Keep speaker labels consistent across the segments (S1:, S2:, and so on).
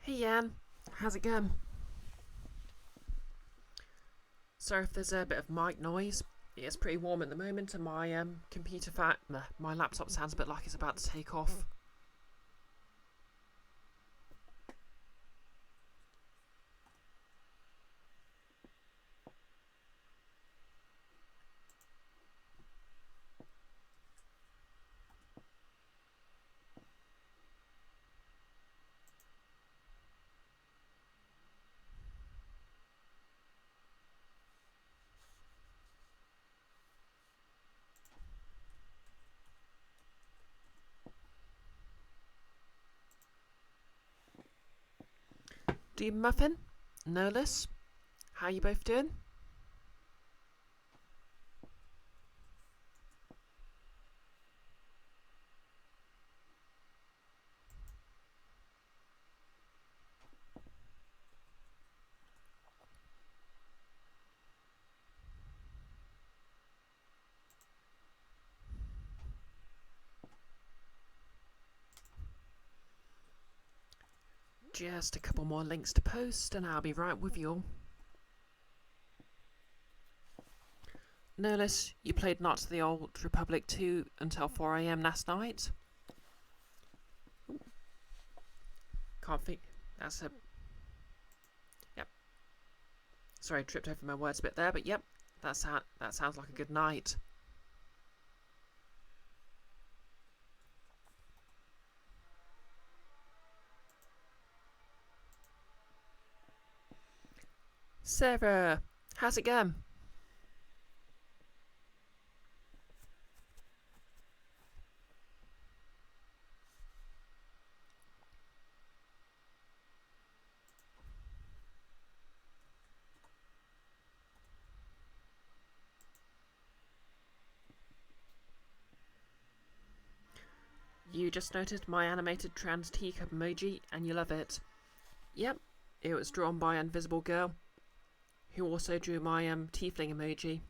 S1: Hey Yan, how's it going? Sorry if there's a bit of mic noise. It's pretty warm at the moment and my my laptop sounds a bit like it's about to take off. Do you Muffin? Nolus? How you both doing? Just a couple more links to post and I'll be right with you all. Nolus, you played Knights of the Old Republic 2 until 4 AM last night? Can't think. That's a... Yep. Sorry, tripped over my words a bit there, but yep. That sounds like a good night. Sarah, how's it going? You just noticed my animated trans teacup emoji and you love it. Yep, it was drawn by Invisible Girl, who also drew my tiefling emoji.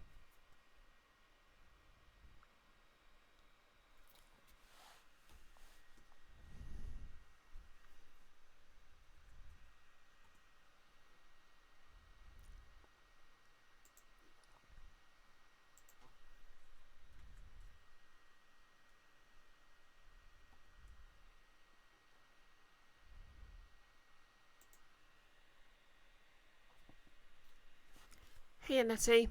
S1: Hey Nettie.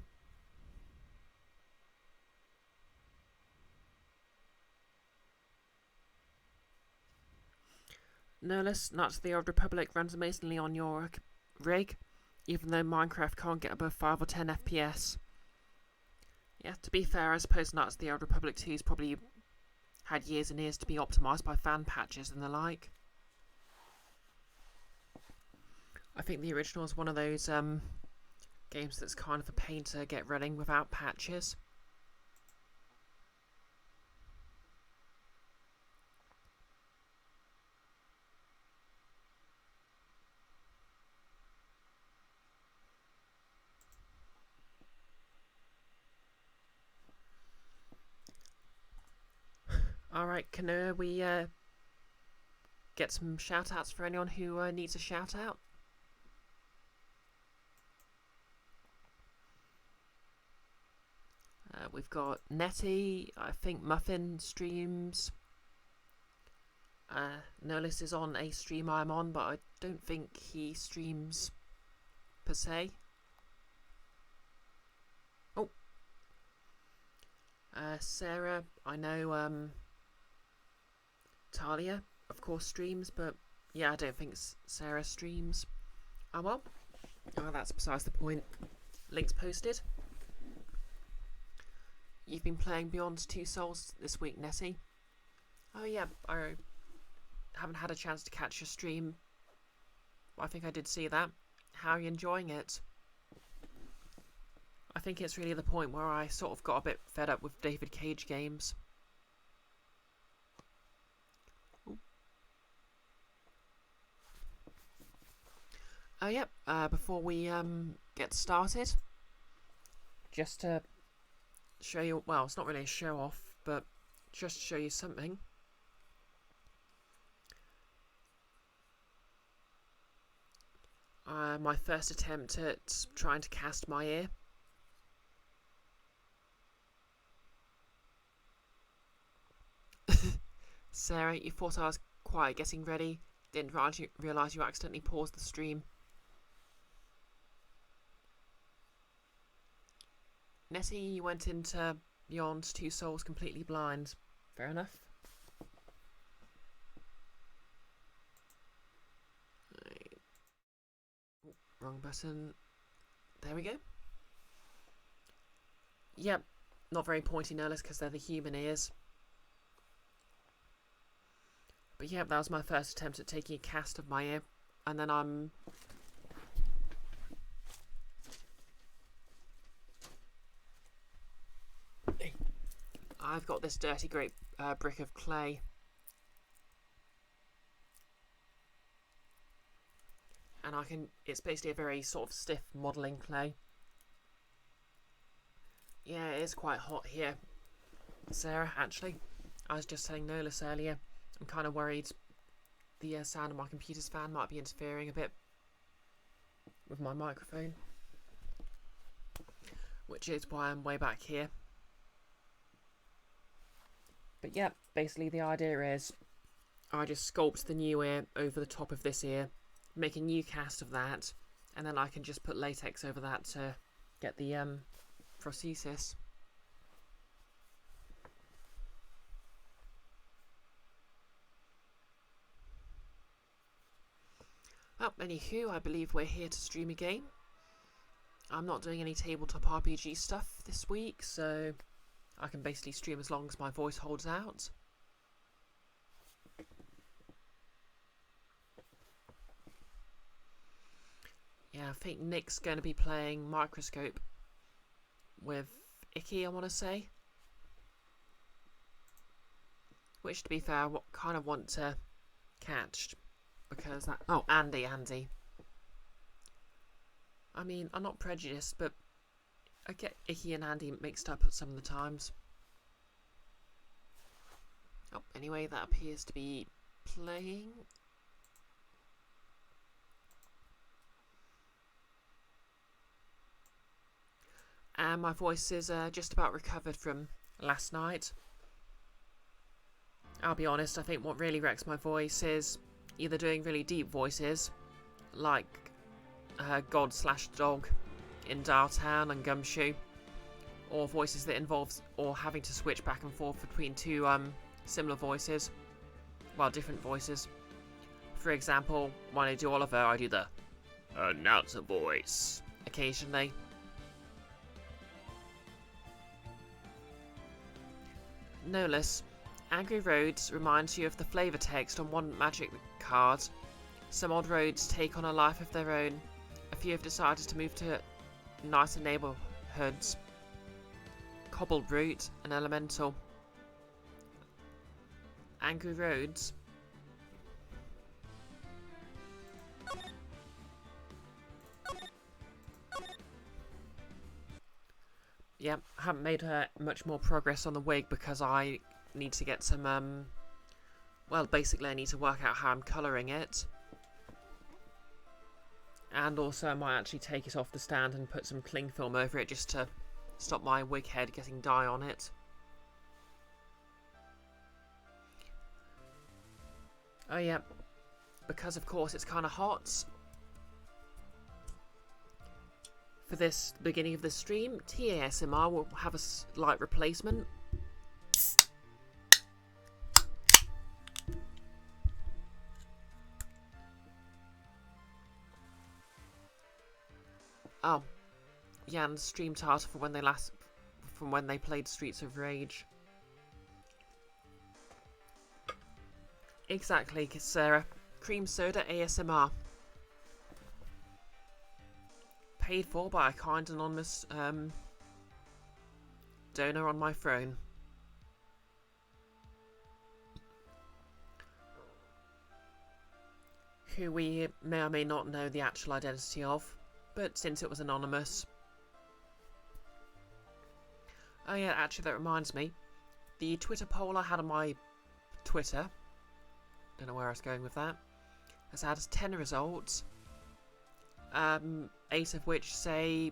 S1: Nolus, Knights of the Old Republic runs amazingly on your rig, even though Minecraft can't get above 5 or 10 FPS. Yeah, to be fair, I suppose Knights of the Old Republic 2's probably had years and years to be optimised by fan patches and the like. I think the original is one of those games that's kind of a pain to get running without patches. Alright, can we get some shout outs for anyone who needs a shout out? We've got Nettie, I think Muffin streams. Nolus is on a stream I'm on, but I don't think he streams per se. Oh. Sarah, I know Talia, of course, streams, but yeah, I don't think Sarah streams. Oh well. Oh, that's besides the point. Links posted. You've been playing Beyond Two Souls this week, Nettie. Oh yeah, I haven't had a chance to catch your stream. I think I did see that. How are you enjoying it? I think it's really the point where I sort of got a bit fed up with David Cage games. Oh yep, before we get started, just to show you, well, it's not really a show off, but just to show you something. my first attempt at trying to cast my ear. Sarah, you thought I was quiet getting ready. Didn't realise you accidentally paused the stream. Nettie, you went into Beyond Two Souls completely blind. Fair enough. Right. Wrong button. There we go. Yep, not very pointy nose because they're the human ears. But yeah, that was my first attempt at taking a cast of my ear. And then I've got this dirty great brick of clay. And it's basically a very sort of stiff modelling clay. Yeah, it is quite hot here, Sarah, actually. I was just telling Nolis earlier, I'm kind of worried the sound of my computer's fan might be interfering a bit with my microphone. Which is why I'm way back here. But yeah, basically the idea is I just sculpt the new ear over the top of this ear, make a new cast of that, and then I can just put latex over that to get the prosthesis. Well, anywho, I believe we're here to stream again. I'm not doing any tabletop RPG stuff this week, so I can basically stream as long as my voice holds out. Yeah, I think Nick's going to be playing Microscope with Icky, I want to say. Which, to be fair, I kind of want to catch. Because that... Oh, Andy. I mean, I'm not prejudiced, but I get Icky and Andy mixed up at some of the times. Oh, anyway, that appears to be playing. And my voice is just about recovered from last night. I'll be honest, I think what really wrecks my voice is either doing really deep voices, like God/Dog in Dialtown and Gumshoe, or voices that involves or having to switch back and forth between two similar voices, well, different voices. For example, when I do Oliver, I do the announcer voice occasionally. No less, Angry Roads reminds you of the flavour text on one magic card. Some odd roads take on a life of their own. A few have decided to move to nicer neighbourhoods. Cobbled Route, an elemental. Angry Roads. Yeah, I haven't made much more progress on the wig because I need to get some, well, basically I need to work out how I'm colouring it. And also I might actually take it off the stand and put some cling film over it just to stop my wig head getting dye on it. Oh yeah, because of course it's kind of hot. For this beginning of the stream, TASMR will have a slight replacement. Oh, yeah, and stream title from when they played Streets of Rage. Exactly, Sarah. Cream Soda ASMR. Paid for by a kind anonymous donor on my phone. Who we may or may not know the actual identity of, but since it was anonymous. Oh yeah, actually that reminds me. The Twitter poll I had on my Twitter, don't know where I was going with that, has had 10 results. 8 of which say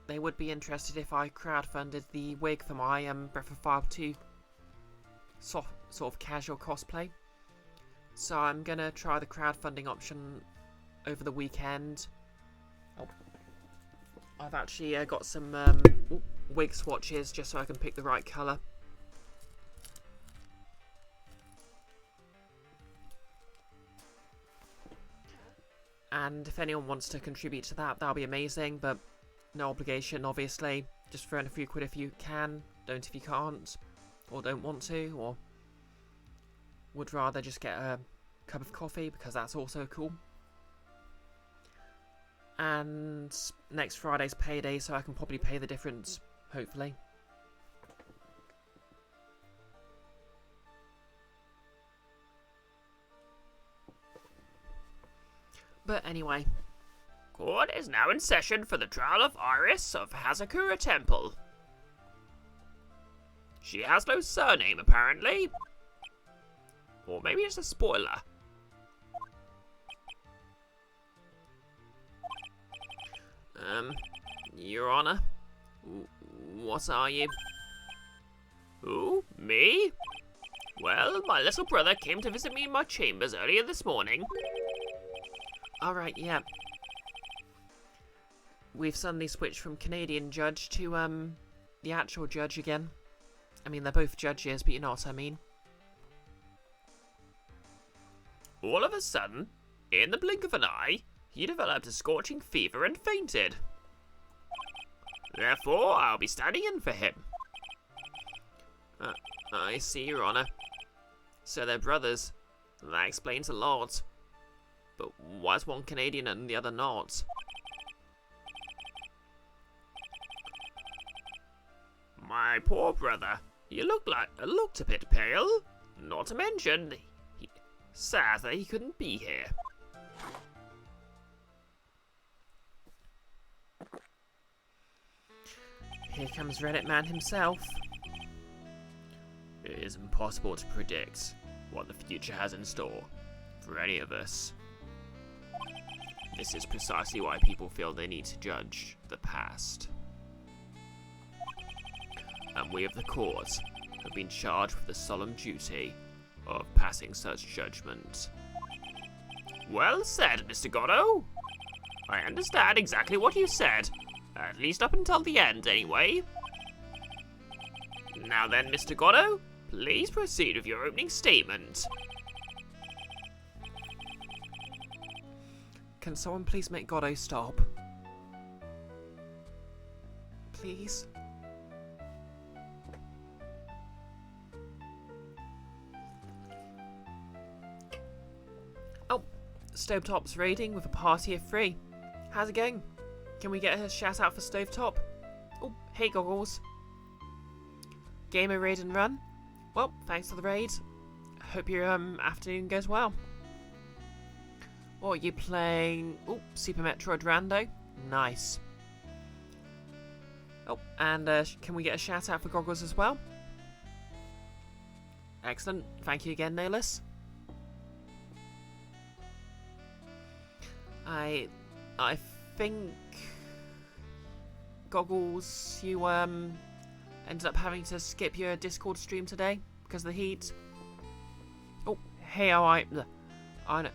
S1: they would be interested if I crowdfunded the wig for my Breath of Fire 2 sort of casual cosplay. So I'm gonna try the crowdfunding option over the weekend. Oh. I've actually got some wig swatches just so I can pick the right colour. And if anyone wants to contribute to that, that'll be amazing, but no obligation, obviously. Just throw in a few quid if you can, don't if you can't, or don't want to, or would rather just get a cup of coffee, because that's also cool. And next Friday's payday, so I can probably pay the difference, hopefully. But anyway, court is now in session for the trial of Iris of Hazakura Temple. She has no surname, apparently. Or maybe it's a spoiler. Your Honor, what are you? Who? Me? Well, my little brother came to visit me in my chambers earlier this morning. Alright, yeah. We've suddenly switched from Canadian judge to, the actual judge again. I mean, they're both judges, but you know what I mean. All of a sudden, in the blink of an eye, he developed a scorching fever and fainted. Therefore, I'll be standing in for him. I see, Your Honor. So they're brothers. That explains a lot. But why is one Canadian and the other not? My poor brother. He looked a bit pale. Not to mention, sad that he couldn't be here. Here comes Reddit Man himself. It is impossible to predict what the future has in store for any of us. This is precisely why people feel they need to judge the past. And we of the court have been charged with the solemn duty of passing such judgment. Well said, Mr. Goddo. I understand exactly what you said, at least up until the end, anyway. Now then, Mr. Goddo, please proceed with your opening statement. Can someone please make Goddo stop? Please? Oh, Stovetop's raiding with a party of 3. How's it going? Can we get a shout out for Stovetop? Oh, hey Goggles. Gamer raid and run? Well, thanks for the raid. Hope your afternoon goes well. What are you playing? Oh, Super Metroid Rando. Nice. Oh, and can we get a shout out for Goggles as well? Excellent. Thank you again, Nayless. I think Goggles, you ended up having to skip your Discord stream today because of the heat. Oh, hey, I know.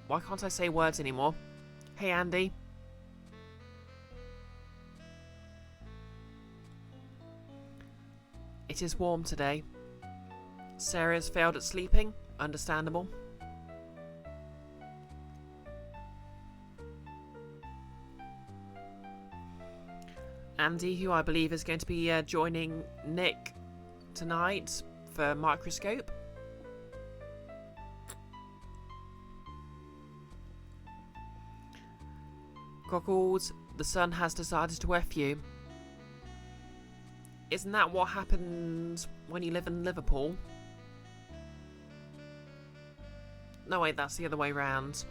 S1: Why can't I say words anymore? Hey, Andy. It is warm today. Sarah's failed at sleeping. Understandable. Andy, who I believe is going to be joining Nick tonight for Microscope. Goggles, the sun has decided to F you. Isn't that what happens when you live in Liverpool? No, wait, that's the other way round.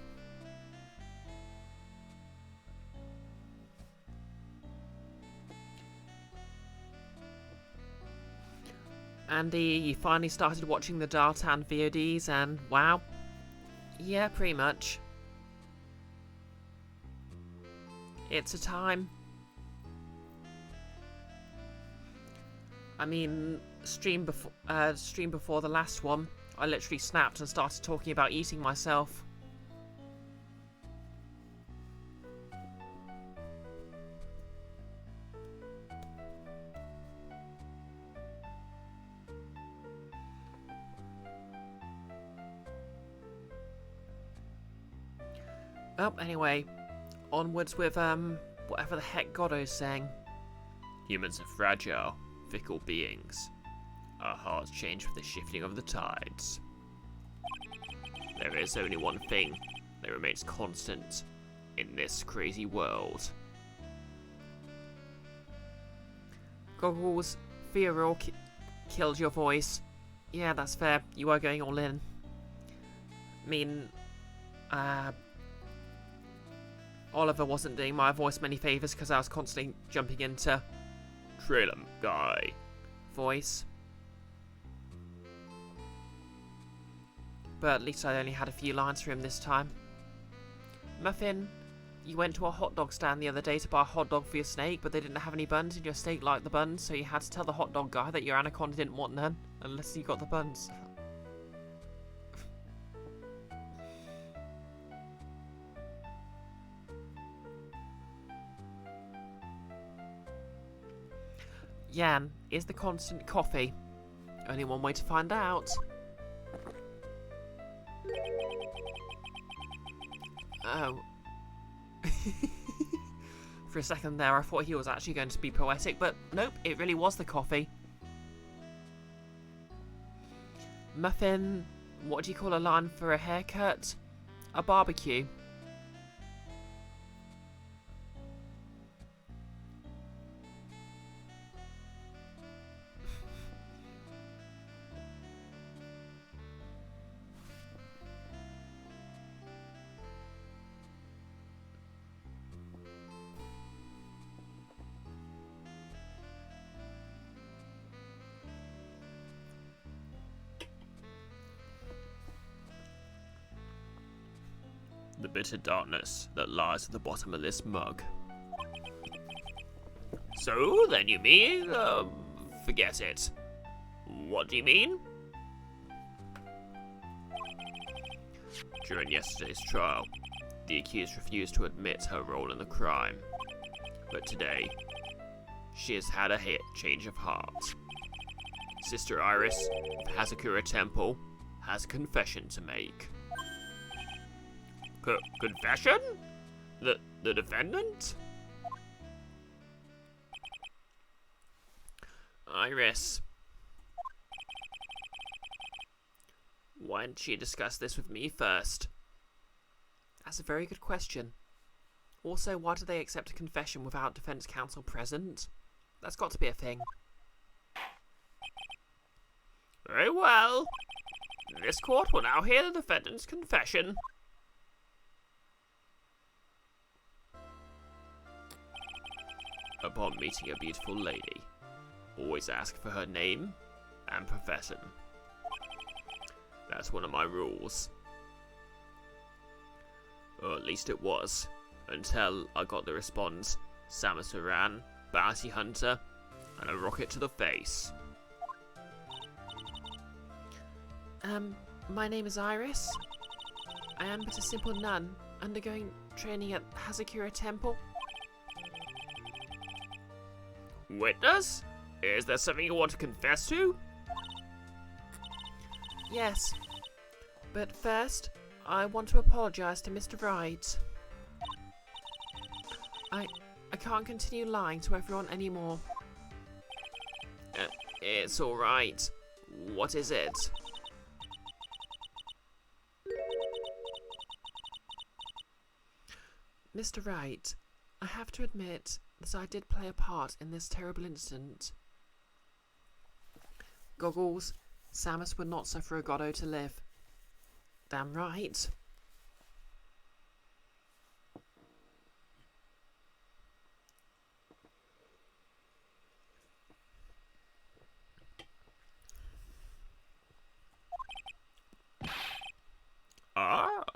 S1: Andy, you finally started watching the Dartan VODs and wow. Yeah, pretty much. It's a time. I mean, stream before the last one, I literally snapped and started talking about eating myself. Oh, anyway, onwards with, whatever the heck Goddo's saying. Humans are fragile, fickle beings. Our hearts change with the shifting of the tides. There is only one thing that remains constant in this crazy world. Goggles, fear killed your voice. Yeah, that's fair. You are going all in. I mean, Oliver wasn't doing my voice many favours because I was constantly jumping into trailer guy voice. But at least I only had a few lines for him this time. Muffin, you went to a hot dog stand the other day to buy a hot dog for your snake, but they didn't have any buns and your steak liked the buns, so you had to tell the hot dog guy that your anaconda didn't want none, unless you got the buns. Yan, is the constant coffee? Only one way to find out. Oh. For a second there, I thought he was actually going to be poetic, but nope, it really was the coffee. Muffin, what do you call a line for a haircut? A barbecue. The bitter darkness that lies at the bottom of this mug. So, then you mean, forget it. What do you mean? During yesterday's trial, the accused refused to admit her role in the crime. But today, she has had a change of heart. Sister Iris of Hazakura Temple has a confession to make. Confession? The defendant? Iris. Why didn't she discuss this with me first? That's a very good question. Also, why do they accept a confession without defense counsel present? That's got to be a thing. Very well. This court will now hear the defendant's confession. Upon meeting a beautiful lady, always ask for her name and profession. That's one of my rules. Or at least it was, until I got the response, Samus Aran, bounty hunter, and a rocket to the face. My name is Iris. I am but a simple nun, undergoing training at Hazakura Temple. Witness? Is there something you want to confess to? Yes. But first, I want to apologise to Mr. Wright. I can't continue lying to everyone anymore. It's alright. What is it? Mr. Wright, I have to admit that I did play a part in this terrible incident. Goggles, Samus would not suffer a Goddo to live. Damn right.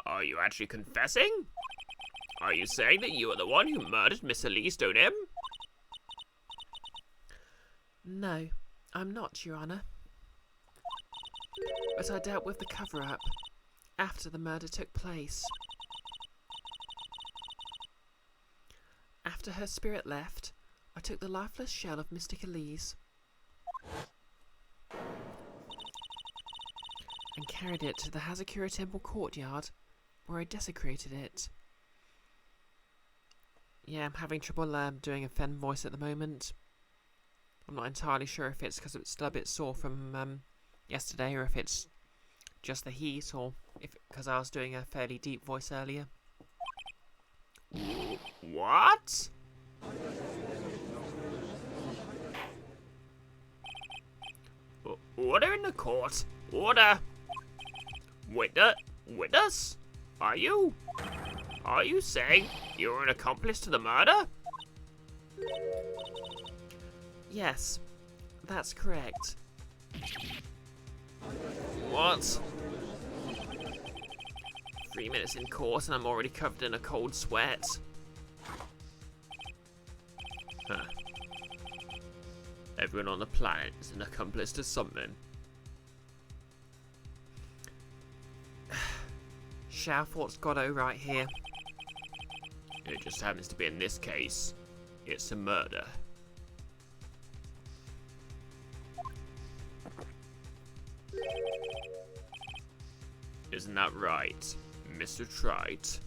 S1: Are you actually confessing?
S2: Are you saying that you are the one who murdered Miss Elise Donim?
S1: No, I'm not, Your Honour. But I dealt with the cover-up after the murder took place. After her spirit left, I took the lifeless shell of Mystic Elise and carried it to the Hazakura Temple courtyard, where I desecrated it. Yeah, I'm having trouble doing a Fen voice at the moment. I'm not entirely sure if it's because it's still a bit sore from yesterday, or if it's just the heat, or if because I was doing a fairly deep voice earlier.
S2: What? Order in the court. Order. Witness? Are you saying you're an accomplice to the murder?
S1: Yes, that's correct.
S2: What? 3 minutes in court and I'm already covered in a cold sweat. Huh. Everyone on the planet is an accomplice to something.
S1: Shalfort's Godot right here.
S2: It just happens to be in this case. It's a murder. Isn't that right, Mr. Trite?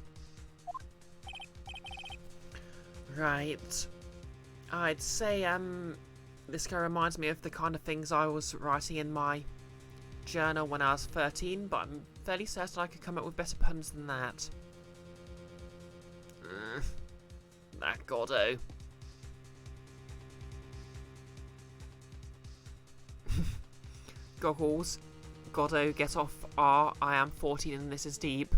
S1: Right. I'd say, this guy reminds me of the kind of things I was writing in my journal when I was 13, but I'm fairly certain I could come up with better puns than that.
S2: That Godot.
S1: Goggles. Goddo, get off R. I am 14 and this is deep.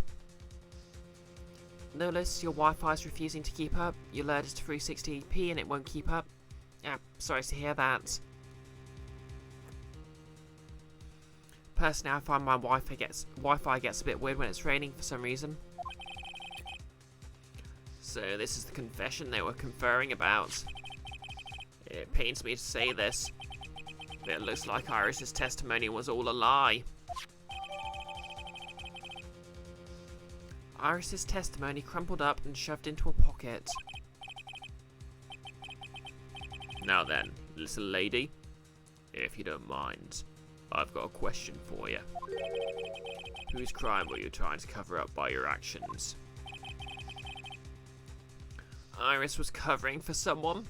S1: Notice your Wi-Fi is refusing to keep up. Your alert is to 360p and it won't keep up. Sorry to hear that. Personally, I find my Wi-Fi gets a bit weird when it's raining for some reason.
S2: So this is the confession they were conferring about. It pains me to say this. It looks like Iris's testimony was all a lie.
S1: Iris's testimony crumpled up and shoved into a pocket.
S2: Now then, little lady, if you don't mind, I've got a question for you. Whose crime were you trying to cover up by your actions?
S1: Iris was covering for someone.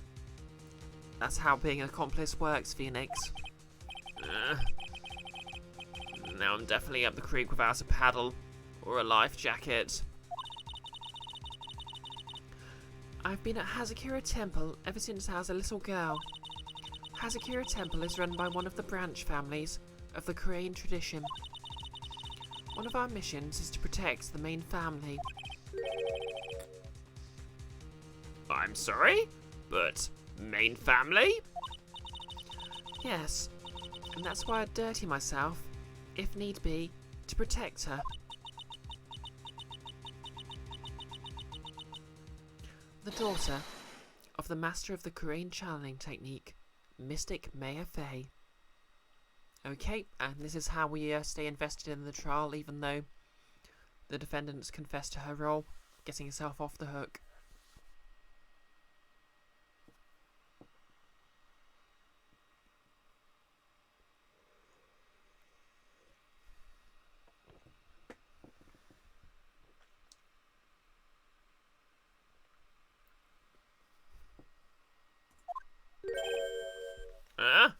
S1: That's how being an accomplice works, Phoenix.
S2: Now I'm definitely up the creek without a paddle or a life jacket.
S1: I've been at Hazakura Temple ever since I was a little girl. Hazakura Temple is run by one of the branch families of the Korean tradition. One of our missions is to protect the main family.
S2: I'm sorry, but main family?
S1: Yes, and that's why I'd dirty myself, if need be, to protect her. The daughter of the master of the Korean channeling technique, Mystic Maya Fei. Okay, and this is how we stay invested in the trial, even though the defendant's confessed to her role, getting herself off the hook.
S2: Huh?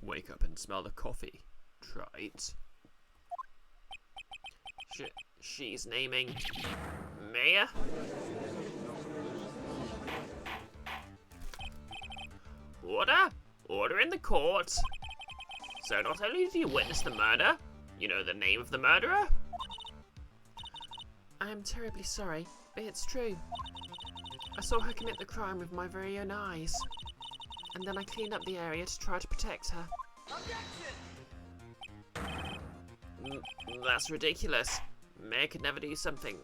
S2: Wake up and smell the coffee, Trite. She's naming Maya? Order in the court. So not only did you witness the murder, you know the name of the murderer?
S1: I am terribly sorry, but it's true. I saw her commit the crime with my very own eyes, and then I cleaned up the area to try to protect her.
S2: That's ridiculous. Mayor could never do something.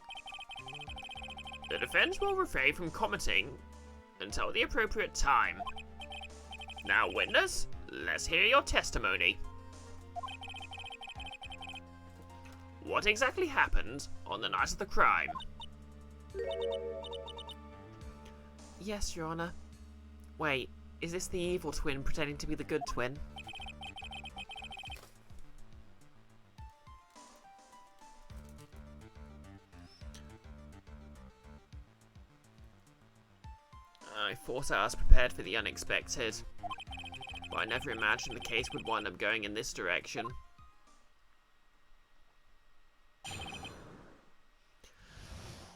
S2: The defense will refrain from commenting until the appropriate time. Now, witness, let's hear your testimony. What exactly happened on the night of the crime?
S1: Yes, Your Honor. Wait, is this the evil twin pretending to be the good twin?
S2: I thought I was prepared for the unexpected, but I never imagined the case would wind up going in this direction.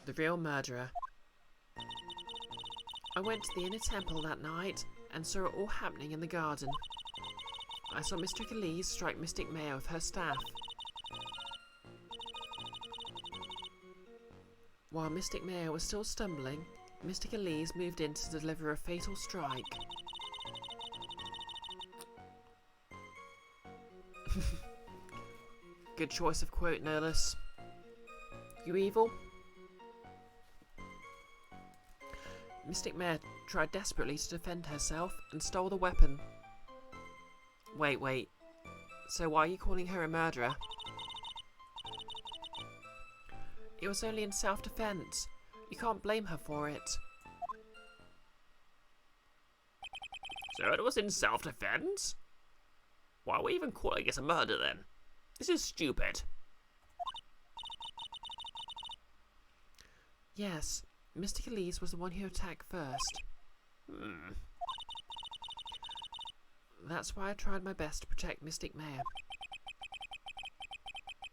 S1: The real murderer. I went to the inner temple that night and saw it all happening in the garden. I saw Mystic Elise strike Mystic Mayor with her staff. While Mystic Mayor was still stumbling, Mystic Elise moved in to deliver a fatal strike. Good choice of quote, no less. You evil? Mystic Mayor tried desperately to defend herself and stole the weapon. Wait. So why are you calling her a murderer? It was only in self-defense. You can't blame her for it.
S2: So it was in self-defense? Why are we even calling it a murder then? This is stupid.
S1: Yes, Mystic Elise was the one who attacked first. That's why I tried my best to protect Mystic Mayor.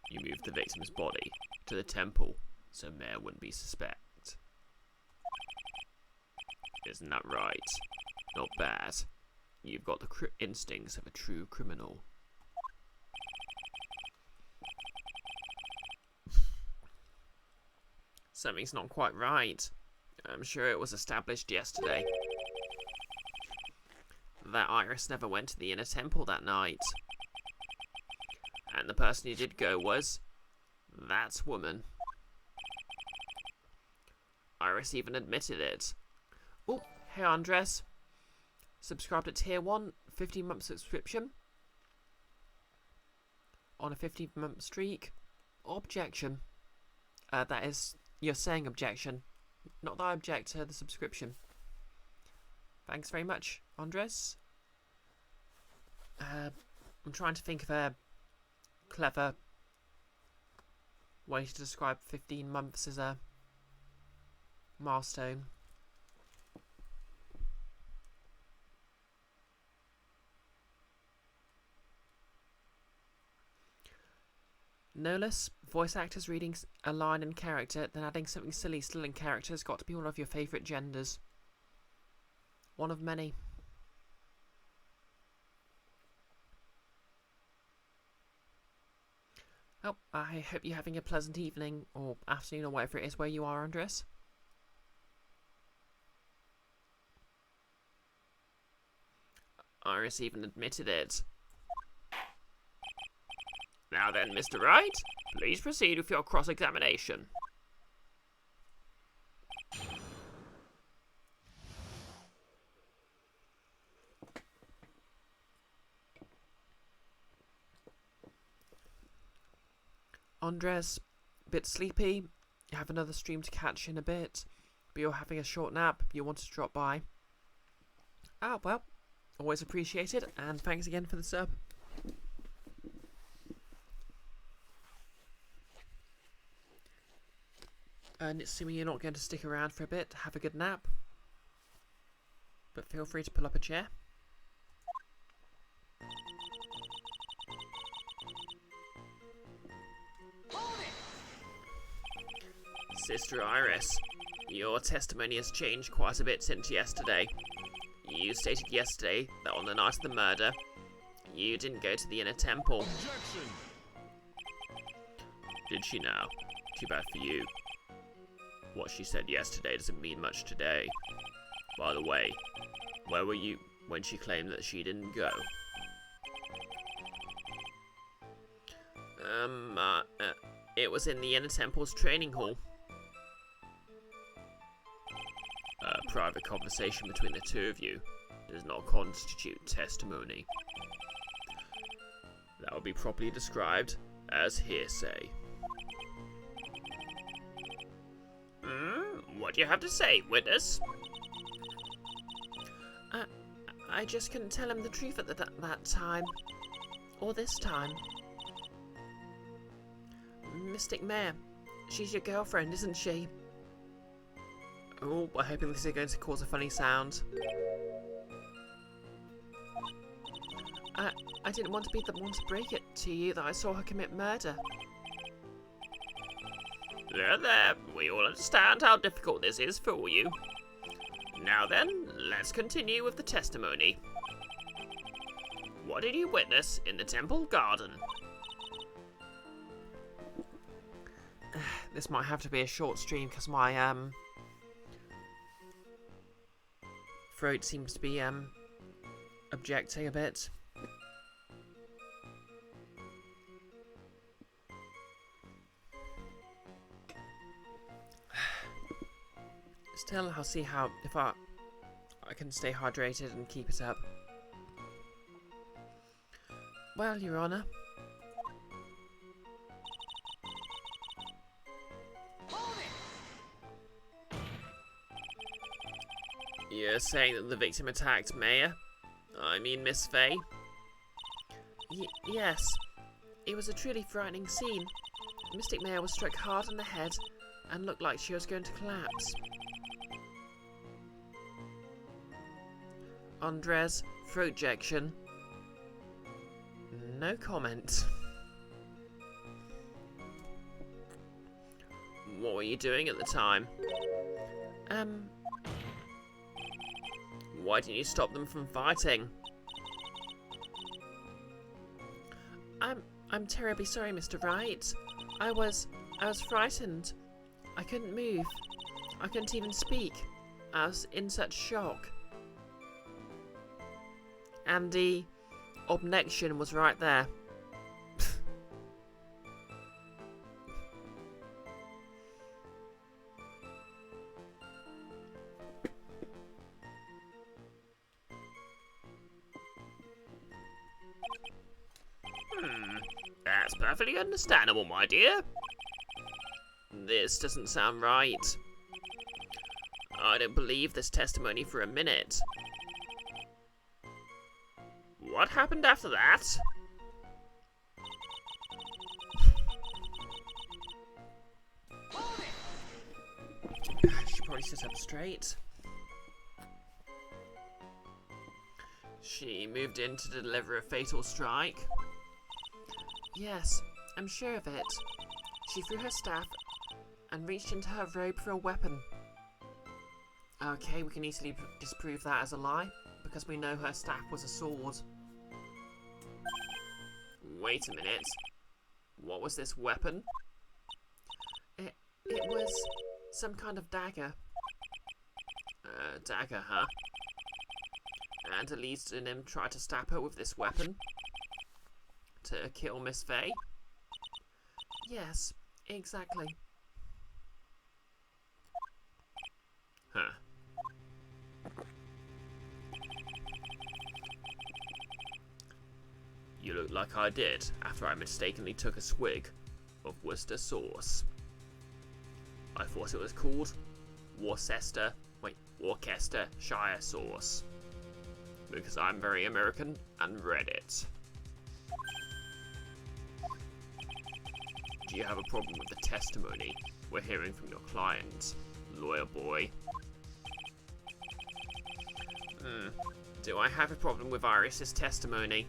S2: You moved the victim's body to the temple so Mayor wouldn't be suspect. Isn't that right? Not bad. You've got the instincts of a true criminal.
S1: Something's not quite right. I'm sure it was established yesterday that Iris never went to the inner temple that night. And the person who did go was that woman. Iris even admitted it. Oh, hey Andres. Subscribed at tier 1, 15-month subscription. On a 15-month streak. Objection. That is, you're saying objection. Not that I object to the subscription. Thanks very much, Andres. I'm trying to think of a clever way to describe 15 months as a milestone. Nolus, voice actors reading a line in character, then adding something silly still in character has got to be one of your favourite genders. One of many. Oh, I hope you're having a pleasant evening, or afternoon, or whatever it is where you are, Andres. Iris even admitted it.
S2: Now then, Mr. Wright, please proceed with your cross-examination.
S1: Andres, bit sleepy. You have another stream to catch in a bit, but you're having a short nap. You wanted to drop by. Ah, well, always appreciated, and thanks again for the sub. And assuming you're not going to stick around for a bit, have a good nap. But feel free to pull up a chair.
S2: Sister Iris, your testimony has changed quite a bit since yesterday. You stated yesterday that on the night of the murder, you didn't go to the inner temple.
S3: Objection.
S2: Did she now? Too bad for you. What she said yesterday doesn't mean much today. By the way, where were you when she claimed that she didn't go? It was in the Inner Temple's training hall. A private conversation between the two of you does not constitute testimony. That would be properly described as hearsay. What do you have to say, witness?
S1: I just couldn't tell him the truth at that time. Or this time. Mystic Mare, she's your girlfriend, isn't she? Oh, I'm hoping this is going to cause a funny sound. I didn't want to be the one to break it to you that I saw her commit murder.
S2: There, we all understand how difficult this is for you. Now then, let's continue with the testimony. What did you witness in the temple garden?
S1: This might have to be a short stream because my throat seems to be objecting a bit. Still, I'll see if I can stay hydrated and keep it up. Well, Your Honor.
S2: You're saying that the victim attacked Miss Faye?
S1: Yes. It was a truly frightening scene. Mystic Mare was struck hard on the head and looked like she was going to collapse. Andres, throat ejection. No comment.
S2: What were you doing at the time? Why didn't you stop them from fighting?
S1: I'm terribly sorry, Mr. Wright. I was frightened. I couldn't move. I couldn't even speak. I was in such shock. And the obnection was right there.
S2: That's perfectly understandable, my dear. This doesn't sound right. I don't believe this testimony for a minute. What happened after that?
S1: I should probably sit up straight.
S2: She moved in to deliver a fatal strike.
S1: Yes, I'm sure of it. She threw her staff and reached into her robe for a weapon. Okay, we can easily disprove that as a lie, because we know her staff was a sword.
S2: Wait a minute. What was this weapon?
S1: It was some kind of dagger.
S2: Dagger, huh? And Elise and him tried to stab her with this weapon? To kill Miss Faye?
S1: Yes, exactly.
S2: Huh. You look like I did after I mistakenly took a swig of Worcester sauce. I thought it was called Worcestershire sauce. Because I'm very American and read it. Do you have a problem with the testimony we're hearing from your client, lawyer boy? Do I have a problem with Iris's testimony?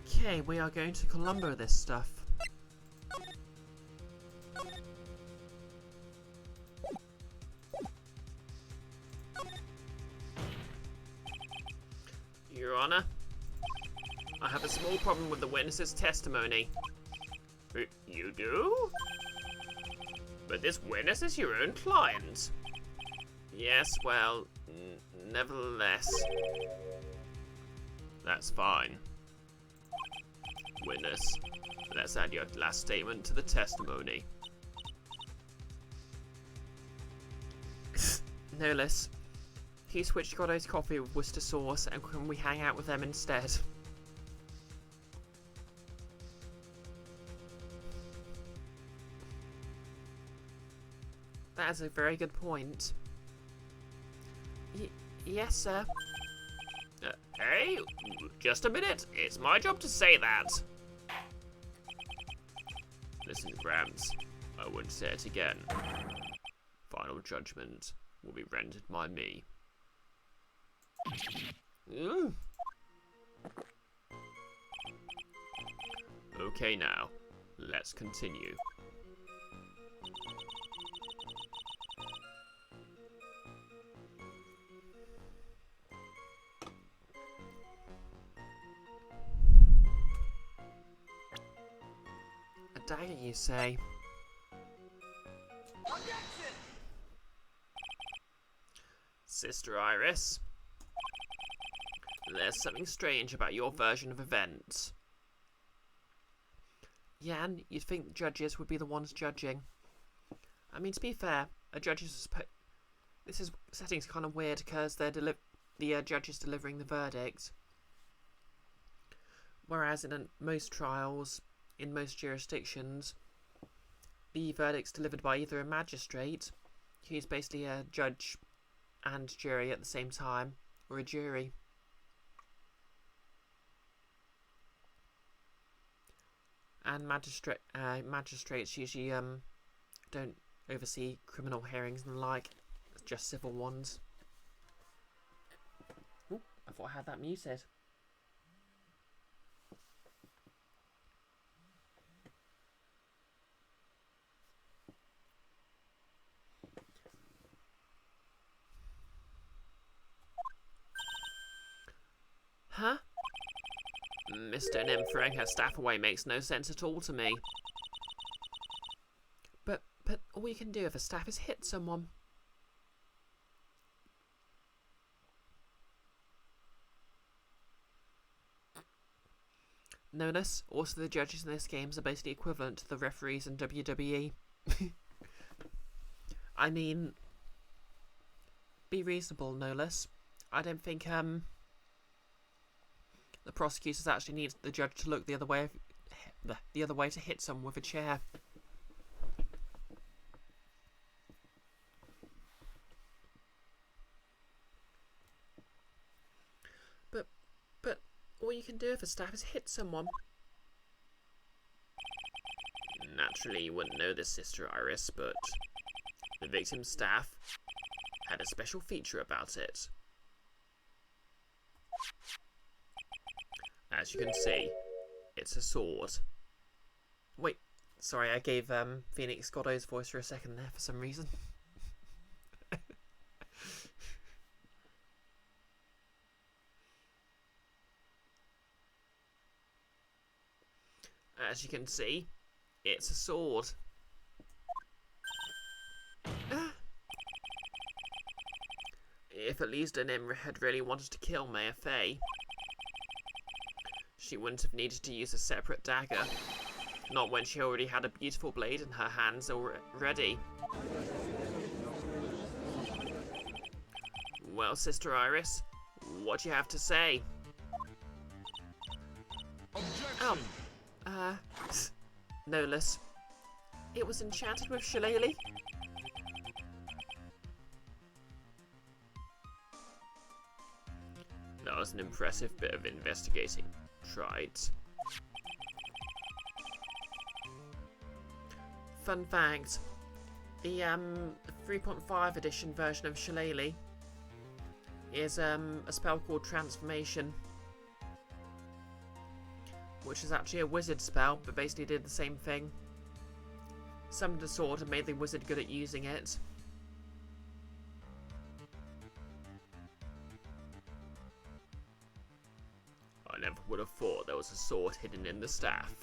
S1: Okay, we are going to Columbo this stuff.
S2: Your Honor, I have a small problem with the witness's testimony. You do? But this witness is your own client. Yes, well, nevertheless. That's fine. Witness, let's add your last statement to the testimony.
S1: No less. He switched Godot's coffee with Worcester sauce, and can we hang out with them instead? That is a very good point. Yes, sir.
S2: Hey, just a minute. It's my job to say that. Listen, Grams, I won't say it again. Final judgment will be rendered by me. Okay, now, let's continue.
S1: A dagger, you say?
S2: Sister Iris, there's something strange about your version of events.
S1: Yan, you'd think judges would be the ones judging. I mean, to be fair, a judge is this setting's kind of weird because they're the judge is delivering the verdict, whereas in most trials, in most jurisdictions, the verdict's delivered by either a magistrate, who's basically a judge and jury at the same time, or a jury. And magistrates usually don't oversee criminal hearings and the like, just civil ones. Ooh, I thought I had that muted. Huh?
S2: Mr. Nim throwing her staff away makes no sense at all to me.
S1: But all you can do if a staff is hit someone. Notice, also the judges in this game are basically equivalent to the referees in WWE. I mean, be reasonable, no less. I don't think the prosecutors actually need the judge to look the other way to hit someone with a chair. But all you can do if a staff has hit someone.
S2: Naturally, you wouldn't know this, Sister Iris, but the victim's staff had a special feature about it. As you can see, it's a sword.
S1: Wait, sorry, I gave Phoenix Godot's voice for a second there for some reason.
S2: As you can see, it's a sword. If at least an Imra had really wanted to kill Mayor Faye, she wouldn't have needed to use a separate dagger. Not when she already had a beautiful blade in her hands already. Well, Sister Iris, what do you have to say?
S1: No less. It was enchanted with shillelagh.
S2: That was an impressive bit of investigating. Tried.
S1: Fun fact, the 3.5 edition version of shillelagh is a spell called Transformation, which is actually a wizard spell, but basically did the same thing. Summoned a sword and made the wizard good at using it.
S2: I never would have thought there was a sword hidden in the staff.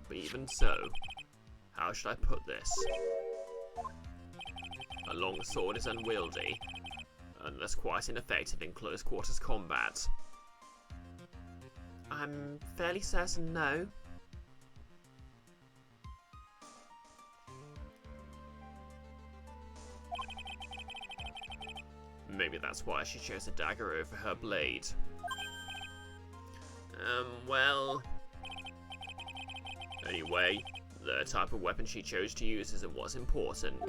S2: But even so, how should I put this? A long sword is unwieldy. unless quite ineffective in close quarters combat.
S1: I'm fairly certain no.
S2: Maybe that's why she chose a dagger over her blade. Well... Anyway, the type of weapon she chose to use isn't what's important.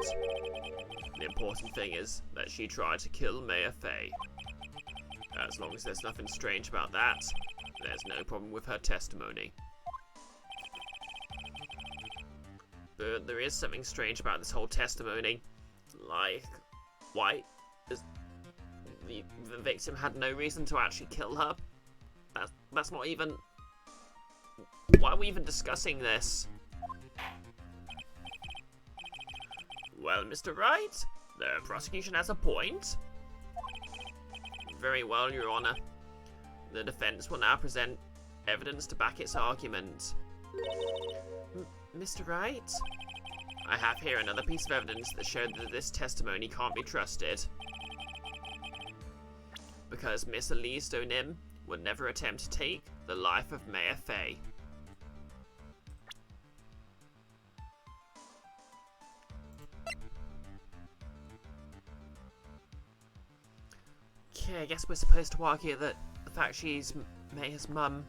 S2: The important thing is that she tried to kill Mayor Fay. As long as there's nothing strange about that, there's no problem with her testimony. But there is something strange about this whole testimony. Like, why is the victim had no reason to actually kill her? That's not even... Why are we even discussing this? Well, Mr. Wright, the prosecution has a point. Very well, Your Honor. The defense will now present evidence to back its argument.
S1: Mr. Wright?
S2: I have here another piece of evidence that showed that this testimony can't be trusted. Because Miss Elise Donim would never attempt to take the life of Mayor Fay.
S1: Okay, I guess we're supposed to argue that the fact she's Mayor's mum.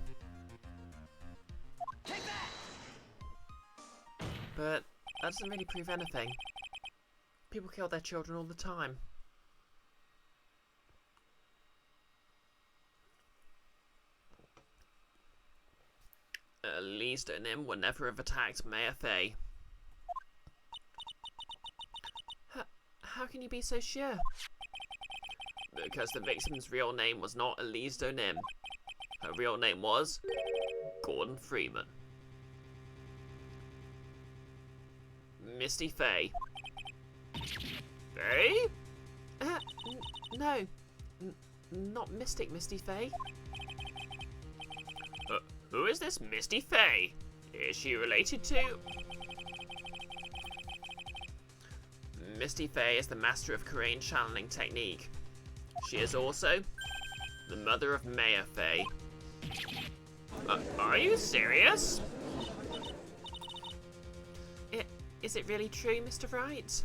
S1: But that doesn't really prove anything. People kill their children all the time.
S2: Elise Donim would never have attacked Mayor Fay.
S1: How can you be so sure?
S2: Because the victim's real name was not Elise Donim. Her real name was Gordon Freeman. Misty Fay. Fay?
S1: No. Not Mystic Misty Fay.
S2: Who is this Misty Fay? Is she related to... Misty Fay is the master of Korean channeling technique. She is also the mother of Mayor Fay. Are you serious?
S1: Is it really true, Mr. Wright?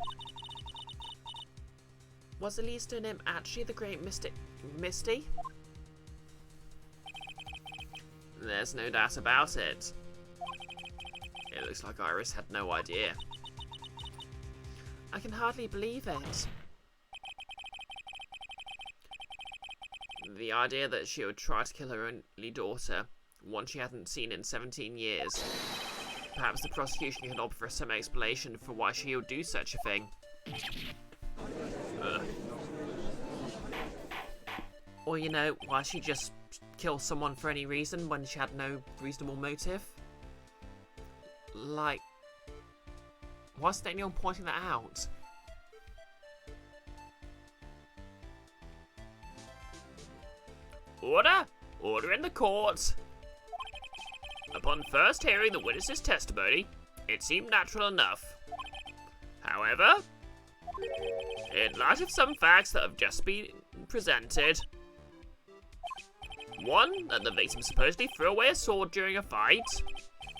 S1: Was Elise Donim actually the great Misty?
S2: There's no doubt about it. It looks like Iris had no idea.
S1: I can hardly believe it.
S2: The idea that she would try to kill her only daughter, one she hadn't seen in 17 years. Perhaps the prosecution can offer some explanation for why she would do such a thing.
S1: Or, you know, why she just kill someone for any reason when she had no reasonable motive. Like, wasn't anyone pointing that out?
S2: Order! Order in the court! Upon first hearing the witness's testimony, it seemed natural enough. However, in light of some facts that have just been presented, one, that the victim supposedly threw away a sword during a fight,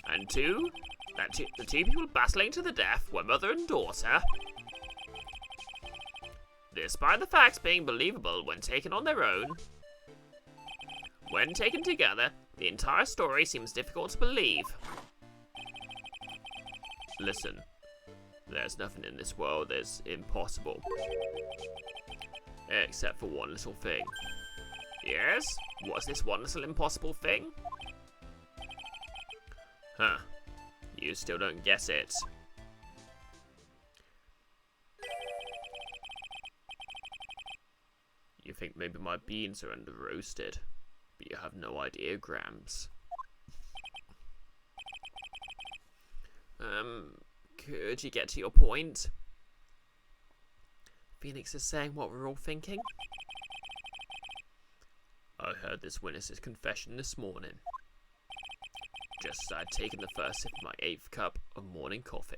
S2: and two, that the two people battling to the death were mother and daughter. Despite the facts being believable when taken on their own, when taken together, the entire story seems difficult to believe. Listen, there's nothing in this world that's impossible. Except for one little thing. Yes? What's this one little impossible thing? Huh. You still don't guess it. You think maybe my beans are under roasted, but you have no idea, Grams. Could you get to your point?
S1: Phoenix is saying what we're all thinking.
S2: I heard this witness's confession this morning. Just as I'd taken the first sip of my 8th cup of morning coffee.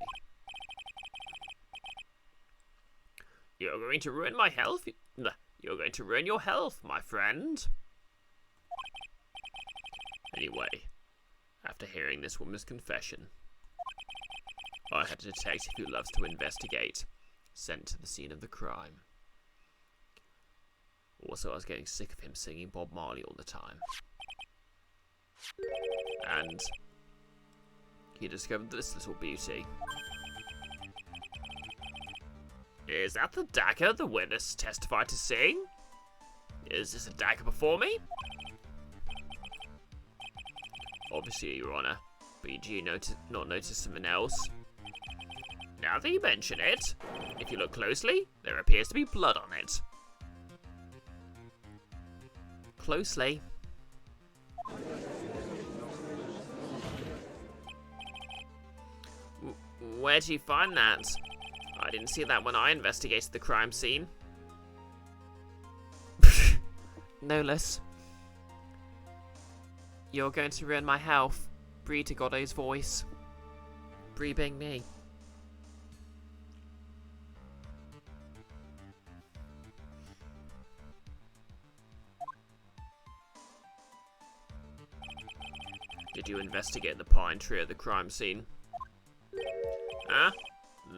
S2: You're going to ruin my health? You're You're going to ruin your health, my friend. Anyway, after hearing this woman's confession, I had a detective who loves to investigate sent to the scene of the crime. Also, I was getting sick of him singing Bob Marley all the time. And he discovered this little beauty. Is that the dagger the witness testified to seeing? Is this a dagger before me? Obviously, Your Honor, but do you not notice something else? Now that you mention it, if you look closely, there appears to be blood on it.
S1: Closely.
S2: Where do you find that? I didn't see that when I investigated the crime scene.
S1: No less. You're going to ruin my health. Bree to Goddo's voice. Bree being me.
S2: Did you investigate the pine tree at the crime scene? Huh?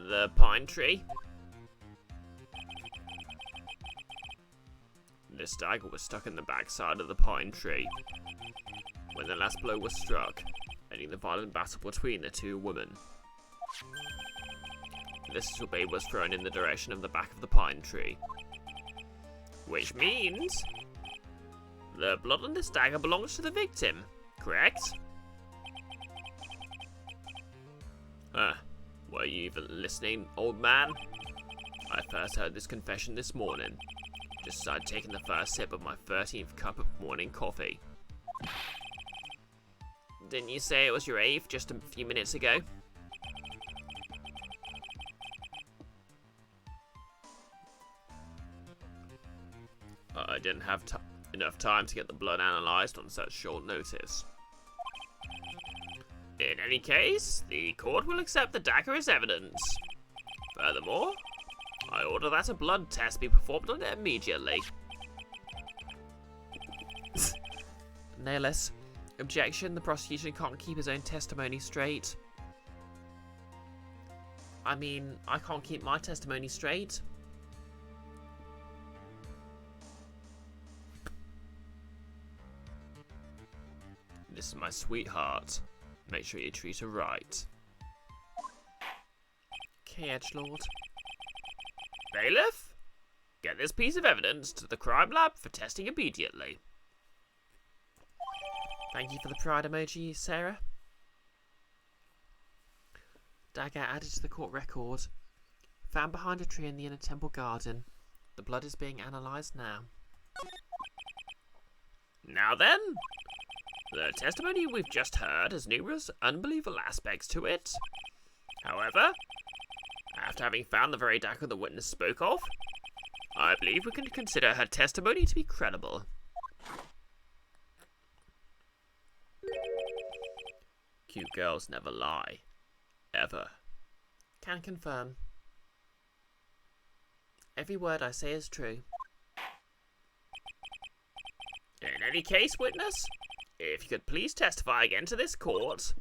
S2: The pine tree? This dagger was stuck in the backside of the pine tree when the last blow was struck, ending the violent battle between the two women. This little babe was thrown in the direction of the back of the pine tree, which means the blood on this dagger belongs to the victim, correct? Were you even listening, old man? I first heard this confession this morning, just as I'd taken the first sip of my 13th cup of morning coffee. Didn't you say it was your 8th just a few minutes ago? I didn't have enough time to get the blood analysed on such short notice. In any case, the court will accept the dagger as evidence. Furthermore, I order that a blood test be performed on it immediately.
S1: No less. Objection, the prosecution can't keep his own testimony straight. I mean, I can't keep my testimony straight.
S2: This is my sweetheart. Make sure you treat her right.
S1: Okay, Edgelord.
S2: Bailiff, get this piece of evidence to the crime lab for testing immediately.
S1: Thank you for the pride emoji, Sarah. Dagger added to the court record. Found behind a tree in the inner temple garden. The blood is being analysed now.
S2: Now then, the testimony we've just heard has numerous unbelievable aspects to it. However, after having found the very dagger the witness spoke of, I believe we can consider her testimony to be credible. Cute girls never lie. Ever.
S1: Can confirm. Every word I say is true.
S2: In any case, witness, if you could please testify again to this court.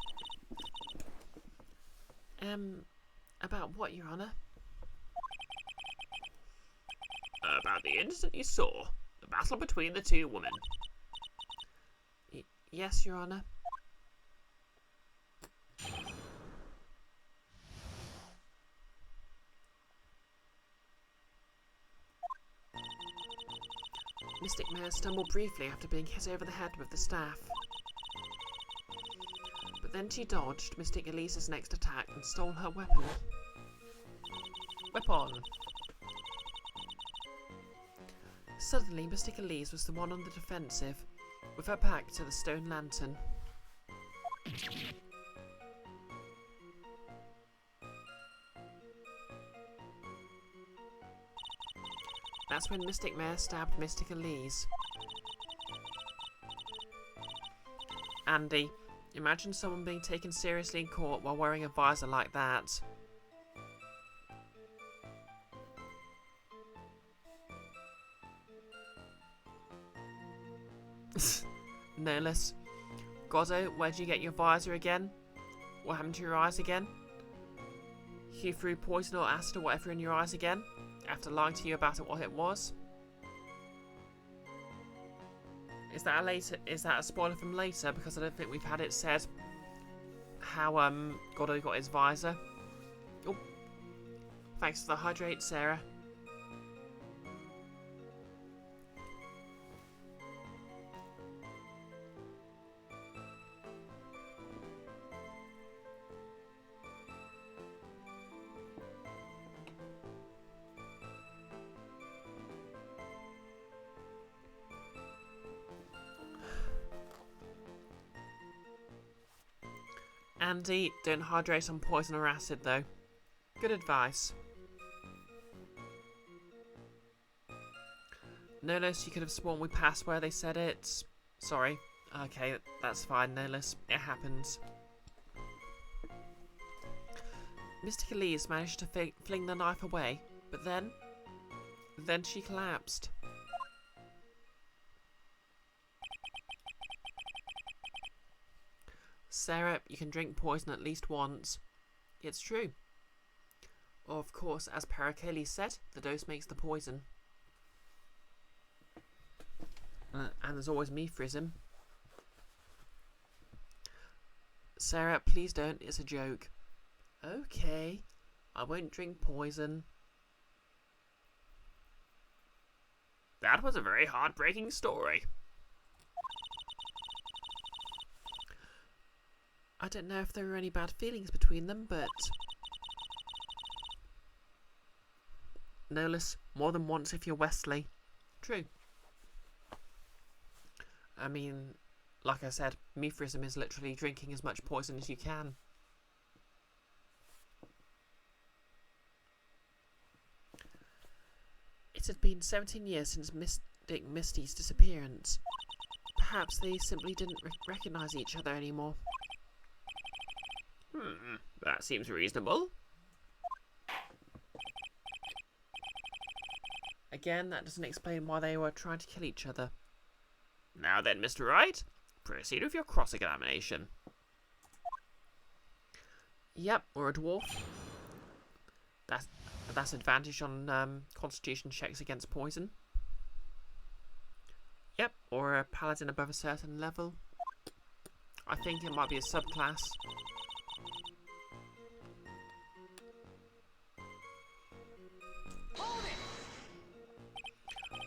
S1: About what, Your Honour?
S2: About the incident you saw. The battle between the two women.
S1: Yes, Your Honour. Mystic Mare stumbled briefly after being hit over the head with the staff. But then she dodged Mystic Elise's next attack and stole her weapon. Suddenly, Mystic Elise was the one on the defensive, with her back to the stone lantern. That's when Mystic Mare stabbed Mystic Elise. Andy, imagine someone being taken seriously in court while wearing a visor like that. Nolus. Goddo, where'd you get your visor again? What happened to your eyes again? You threw poison or acid or whatever in your eyes again? After lying to you about what it was? Is that a spoiler from later? Because I don't think we've had it said how Goddo got his visor. Oh, thanks for the hydrate, Sarah. Andy, don't hydrate on poison or acid though. Good advice. Nolus, you could have sworn we passed where they said it. Sorry. Okay, that's fine, Nolus. It happens. Mystic Elise managed to fling the knife away, but then she collapsed. Sarah, you can drink poison at least once. It's true. Of course, as Paracales said, the dose makes the poison. And there's always Mithrism. Sarah, please don't. It's a joke. Okay. I won't drink poison.
S2: That was a very heartbreaking story.
S1: I don't know if there were any bad feelings between them, but... Nolus, more than once if you're Wesley. True. I mean, like I said, Mithrism is literally drinking as much poison as you can. It had been 17 years since Mystic Misty's disappearance. Perhaps they simply didn't recognise each other anymore.
S2: That seems reasonable.
S1: Again, that doesn't explain why they were trying to kill each other.
S2: Now then, Mr. Wright, proceed with your cross-examination.
S1: Yep, or a dwarf. That's advantage on constitution checks against poison. Yep, or a paladin above a certain level. I think it might be a subclass.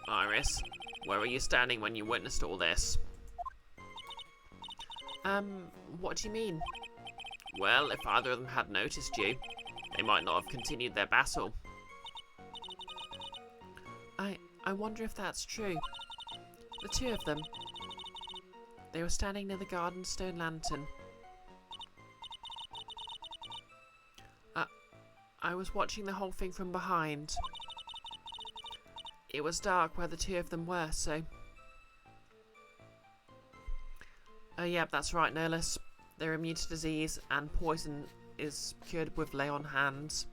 S2: Iris, where were you standing when you witnessed all this?
S1: What do you mean?
S2: Well, if either of them had noticed you, they might not have continued their battle.
S1: I wonder if that's true. The two of them. They were standing near the garden stone lantern. I was watching the whole thing from behind. It was dark where the two of them were, so... Oh, yeah, that's right, Nolus. They're immune to disease, and poison is cured with lay on hands.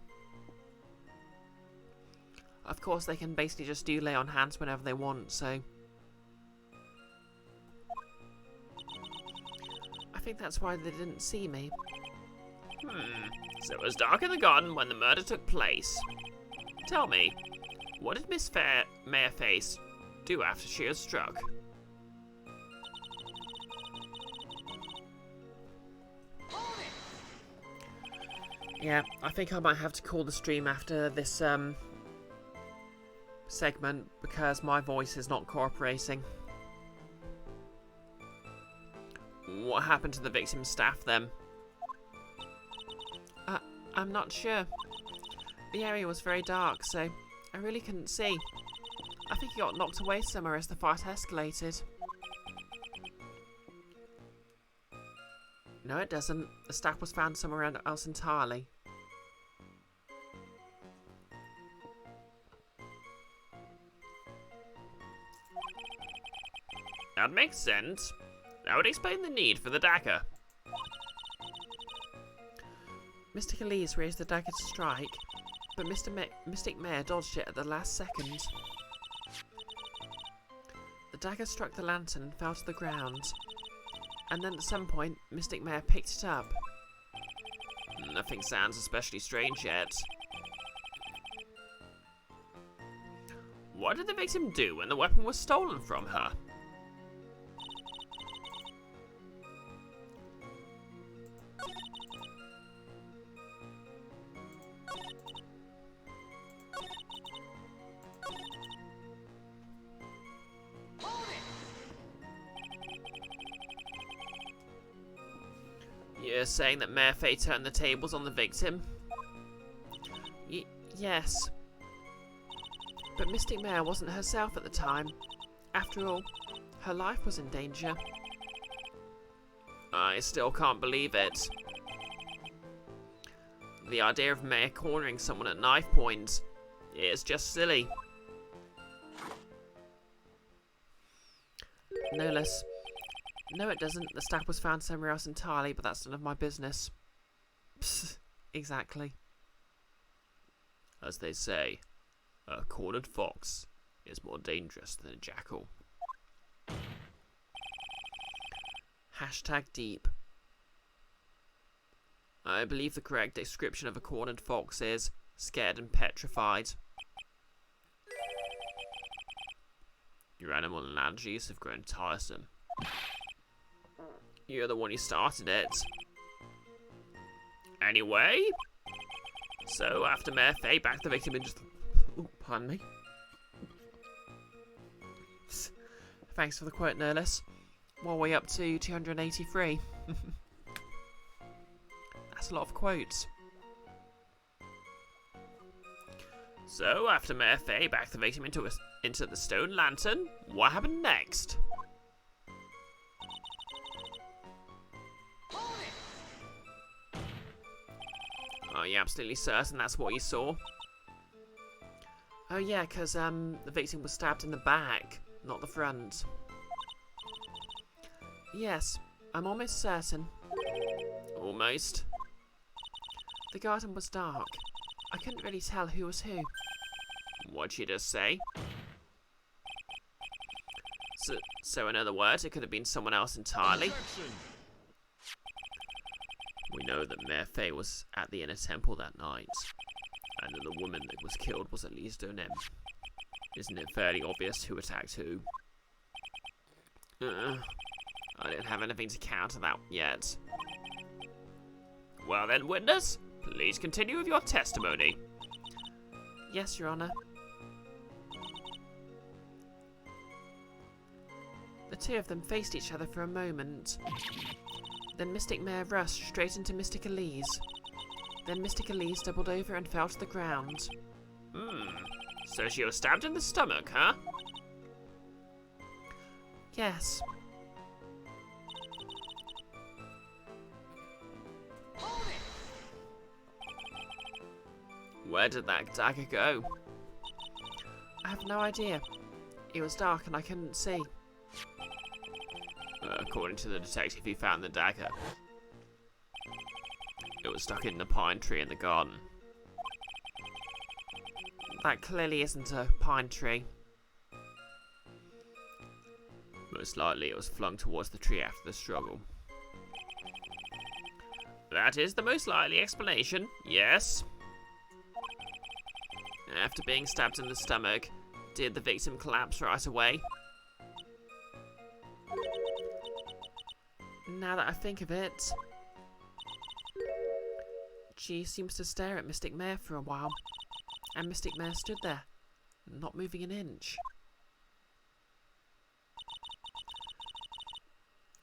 S1: Of course, they can basically just do lay on hands whenever they want, so... I think that's why they didn't see me.
S2: So it was dark in the garden when the murder took place. Tell me, what did Miss Mayorface do after she was struck?
S1: Yeah, I think I might have to call the stream after this segment because my voice is not cooperating.
S2: What happened to the victim's staff then?
S1: I'm not sure. The area was very dark, so I really couldn't see. I think he got knocked away somewhere as the fight escalated. No, it doesn't. The staff was found somewhere else entirely.
S2: That makes sense. That would explain the need for the dagger.
S1: Mr. Elise raised the dagger to strike, but Mystic Mayor dodged it at the last second. The dagger struck the lantern and fell to the ground. And then at some point, Mystic Mayor picked it up.
S2: Nothing sounds especially strange yet. What did the victim do when the weapon was stolen from her? You're saying that Mayor Fay turned the tables on the victim?
S1: Yes. But Mystic Mare wasn't herself at the time. After all, her life was in danger.
S2: I still can't believe it. The idea of Mayor cornering someone at knife point is just silly.
S1: No less. No, it doesn't. The staff was found somewhere else entirely, but that's none of my business. Psst, exactly.
S2: As they say, a cornered fox is more dangerous than a jackal.
S1: #deep.
S2: I believe the correct description of a cornered fox is scared and petrified. Your animal analogies have grown tiresome. You're the one who started it. Anyway, so after Mayor Fay backed the victim into
S1: Ooh, pardon me. Thanks for the quote, no less. What are we up to? 283. That's a lot of quotes.
S2: So after Mayor Fay backed the victim into the stone lantern, what happened next? Are you absolutely certain that's what you saw?
S1: Oh yeah, because the victim was stabbed in the back, not the front. Yes, I'm almost certain.
S2: Almost.
S1: The garden was dark. I couldn't really tell who was who.
S2: What'd you just say? So in other words, it could have been someone else entirely. We know that Mayor Fay was at the inner temple that night, and that the woman that was killed was Elise Donem. Isn't it fairly obvious who attacked who? I didn't have anything to counter that yet. Well then, witness, please continue with your testimony.
S1: Yes, Your Honour. The two of them faced each other for a moment. Then Mystic Mare rushed straight into Mystic Elise. Then Mystic Elise doubled over and fell to the ground.
S2: So she was stabbed in the stomach, huh?
S1: Yes.
S2: Where did that dagger go?
S1: I have no idea. It was dark and I couldn't see.
S2: According to the detective who found the dagger, it was stuck in the pine tree in the garden.
S1: That clearly isn't a pine tree.
S2: Most likely it was flung towards the tree after the struggle. That is the most likely explanation, yes. After being stabbed in the stomach, did the victim collapse right away?
S1: Now that I think of it, she seems to stare at Mystic Mare for a while, and Mystic Mare stood there, not moving an inch.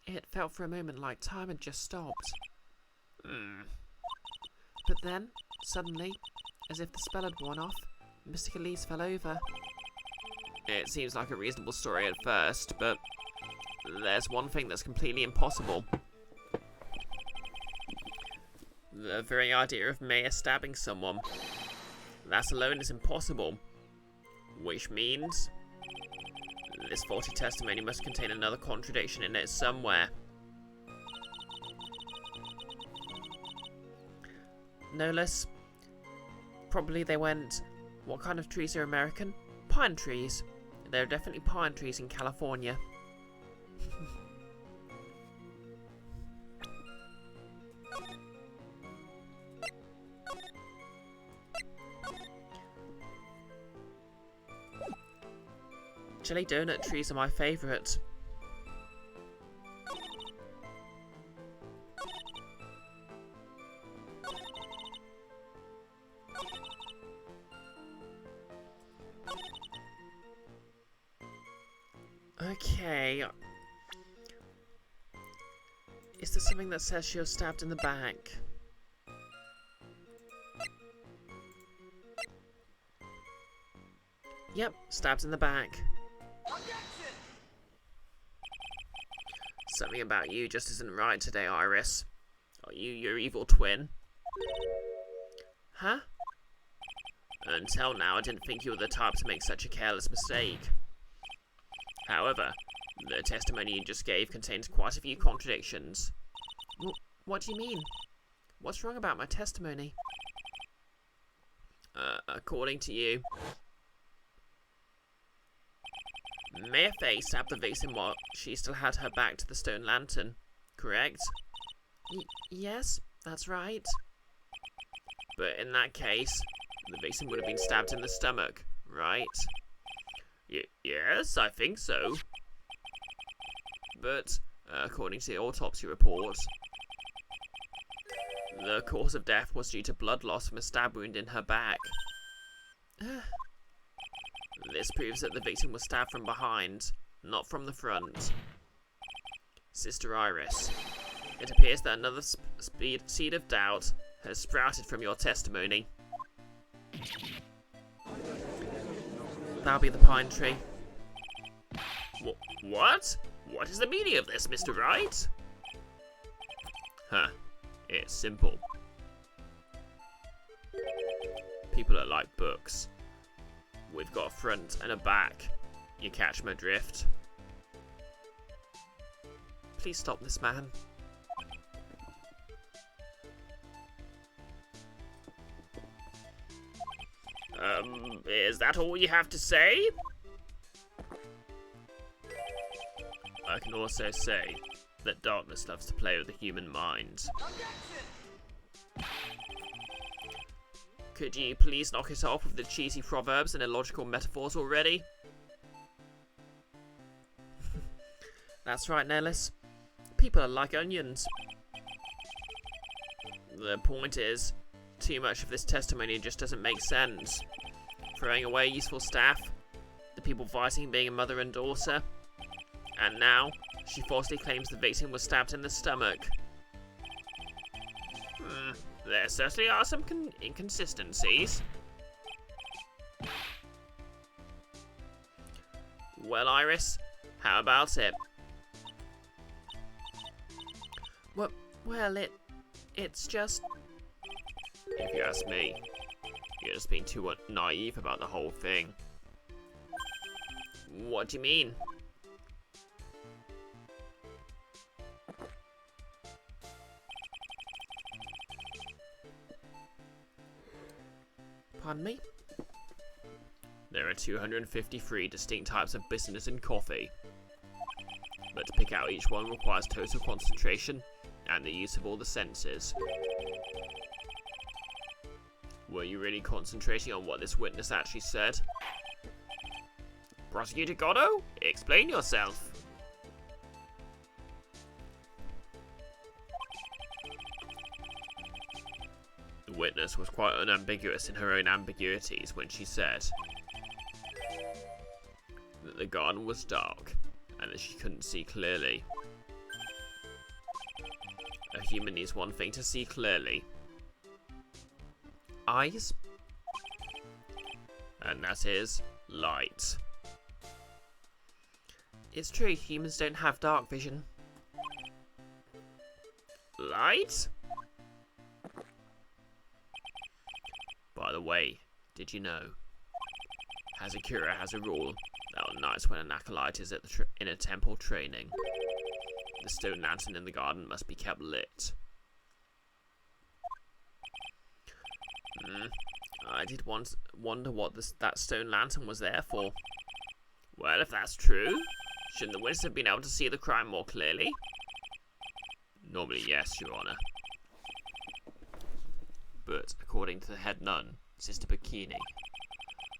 S1: It felt for a moment like time had just stopped. But then, suddenly, as if the spell had worn off, Mystic Elise fell over.
S2: It seems like a reasonable story at first, but there's one thing that's completely impossible. The very idea of Maya stabbing someone. That alone is impossible. Which means this faulty testimony must contain another contradiction in it somewhere.
S1: No less. Probably they went, what kind of trees are American? Pine trees. There are definitely pine trees in California. Jelly donut trees are my favourite. Okay. Is there something that says she was stabbed in the back? Yep, stabbed in the back. Something about you just isn't right today, Iris. Are you your evil twin? Huh? Until now, I didn't think you were the type to make such a careless mistake. However, the testimony you just gave contains quite a few contradictions. What do you mean? What's wrong about my testimony? According to you, Mayor Faye stabbed the victim while she still had her back to the stone lantern, correct? Yes, that's right. But in that case, the victim would have been stabbed in the stomach, right? Yes, I think so. But, according to the autopsy report, the cause of death was due to blood loss from a stab wound in her back. This proves that the victim was stabbed from behind, not from the front. Sister Iris, it appears that another seed of doubt has sprouted from your testimony. That'll be the pine tree. What? What is the meaning of this, Mr. Wright? Huh. It's simple. People are like books. We've got a front and a back. You catch my drift? Please stop this man. Is that all you have to say? I can also say that darkness loves to play with the human mind. Could you please knock it off with the cheesy proverbs and illogical metaphors already? That's right, Nellis. People are like onions. The point is, too much of this testimony just doesn't make sense. Throwing away useful staff, the people fighting being a mother and daughter, and now she falsely claims the victim was stabbed in the stomach. There certainly are some inconsistencies. Well, Iris, how about it? Well, it's just... If you ask me, you're just being too naive about the whole thing. What do you mean? Pardon me? There are 253 distinct types of bitterness in coffee. But to pick out each one requires total concentration and the use of all the senses. Were you really concentrating on what this witness actually said? Prosecutor Goddo, explain yourself. The witness was quite unambiguous in her own ambiguities when she said that the garden was dark and that she couldn't see clearly. A human needs one thing to see clearly. Eyes. And that is light. It's true, humans don't have dark vision. Light? By the way, did you know? Hazakura has a rule that on nights when an acolyte is at in a temple training, the stone lantern in the garden must be kept lit. I did once wonder what that stone lantern was there for.
S2: Well, if that's true, shouldn't the witness have been able to see the crime more clearly? Normally, yes, Your Honour. But according to the head nun, Sister Bikini,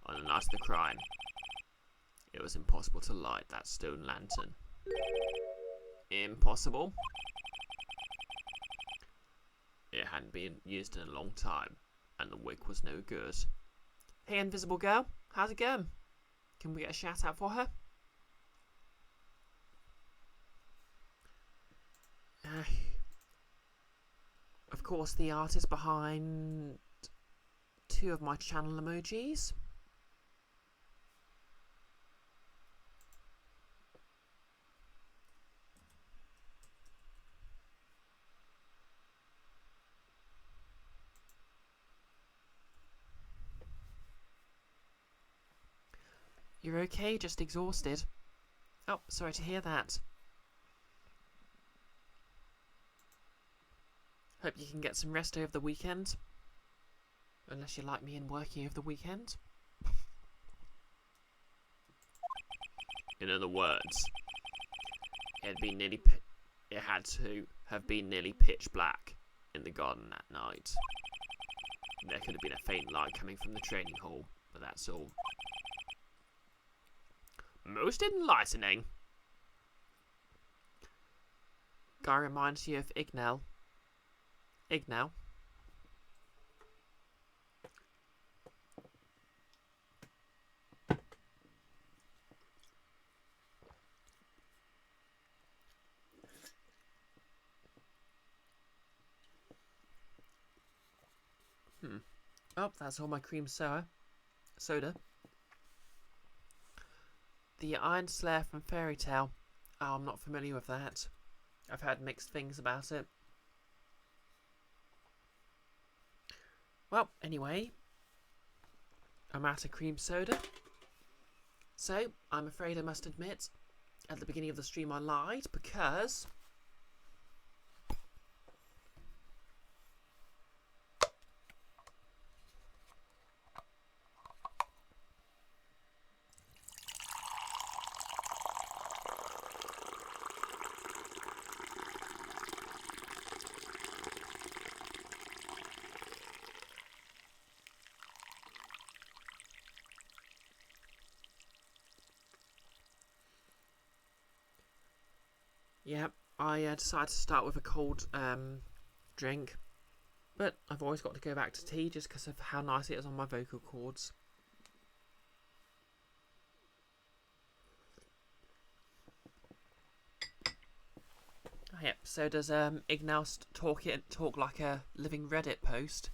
S2: on the night of the crime, it was impossible to light that stone lantern. Impossible? It hadn't been used in a long time, and the wick was no good.
S1: Hey, invisible girl, how's it going? Can we get a shout out for her? Of course, the artist behind 2 of my channel emojis. You're okay, just exhausted. Oh, sorry to hear that. Hope you can get some rest over the weekend. Unless you like me and working over the weekend.
S2: In other words, it had to have been nearly pitch black in the garden that night. There could have been a faint light coming from the training hall, but that's all. Most enlightening.
S1: Guy reminds you of Ignell. Ignell. Oh, that's all my cream soda. The Iron Slayer from Fairy Tale. Oh, I'm not familiar with that. I've heard mixed things about it. Well, anyway, I'm out of cream soda. So, I'm afraid I must admit, at the beginning of the stream I lied because... yeah, I decided to start with a cold drink, but I've always got to go back to tea just because of how nice it is on my vocal cords. Oh, yep, so does Ignaus talk like a living Reddit post?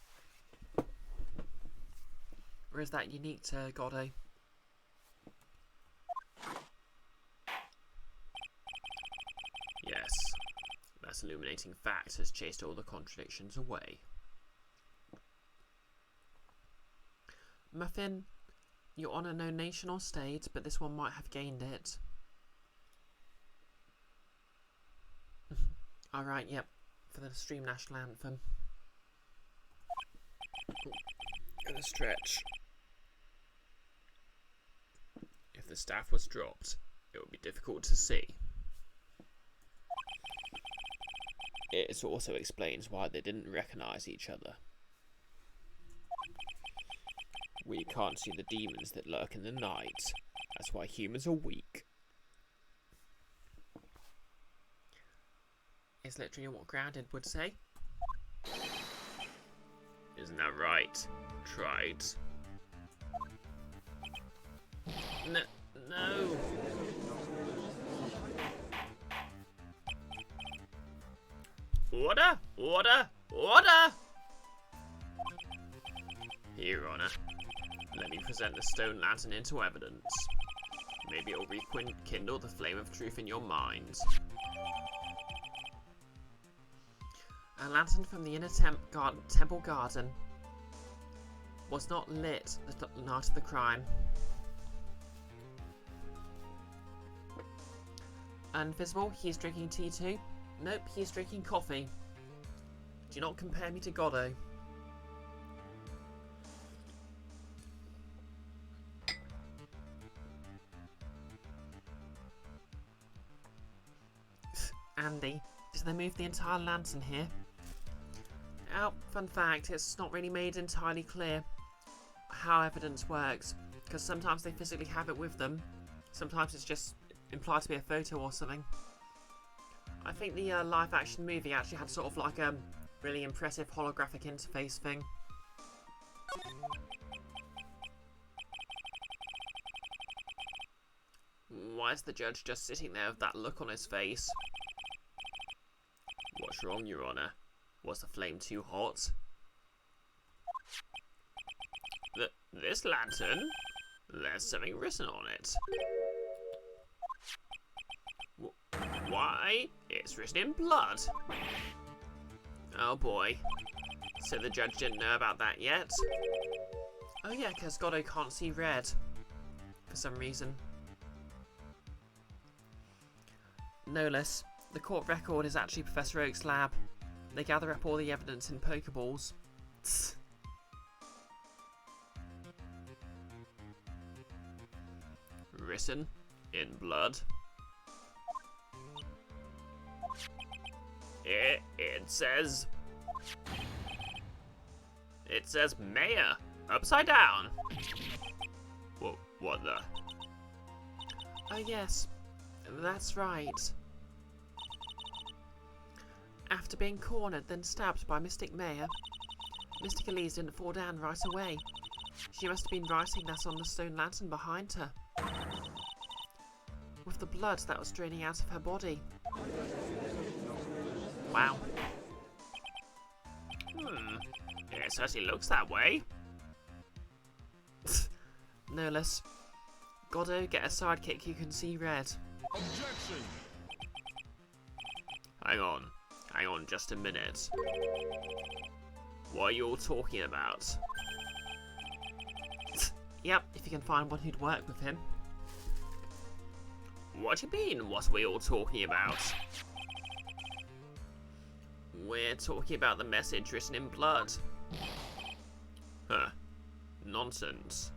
S1: Or is that unique to Goddo?
S2: Yes, that illuminating fact has chased all the contradictions away.
S1: Muffin, you're on a no nation or state, but this one might have gained it. Alright, yep, for the stream national anthem.
S2: Gonna stretch. If the staff was dropped, it would be difficult to see. It also explains why they didn't recognise each other. We can't see the demons that lurk in the night. That's why humans are weak.
S1: It's literally what Grounded would say.
S2: Isn't that right? Tried. No. Order! Order! Order! Here, Honor. Let me present the stone lantern into evidence. Maybe it'll rekindle the flame of truth in your mind.
S1: A lantern from the inner temple garden was not lit the night of the crime. Invisible, he's drinking tea too. Nope, he's drinking coffee. Do not compare me to Goddo. Andy, did they move the entire lantern here? Oh, fun fact, it's not really made entirely clear how evidence works, because sometimes they physically have it with them, sometimes it's just implied to be a photo or something. I think the live action movie actually had sort of like a really impressive holographic interface thing.
S2: Why is the judge just sitting there with that look on his face? What's wrong, Your Honor? Was the flame too hot? This lantern? There's something written on it. Why? It's written in blood. Oh boy. So the judge didn't know about that yet?
S1: Oh yeah, because Goddo can't see red. For some reason. No less, the court record is actually Professor Oak's lab. They gather up all the evidence in Pokeballs. Tss.
S2: Written in blood. It says mayor upside down. What the?
S1: Oh yes, that's right. After being cornered, then stabbed by Mystic Maya, Mystic Elise didn't fall down right away. She must have been writing that on the stone lantern behind her, with the blood that was draining out of her body.
S2: Wow. It certainly looks that way.
S1: No less. Goddo, get a sidekick who can see red.
S3: Objection!
S2: Hang on just a minute. What are you all talking about?
S1: Yep, if you can find one who'd work with him.
S2: What do you mean, what are we all talking about? We're talking about the message written in blood. Huh. Nonsense.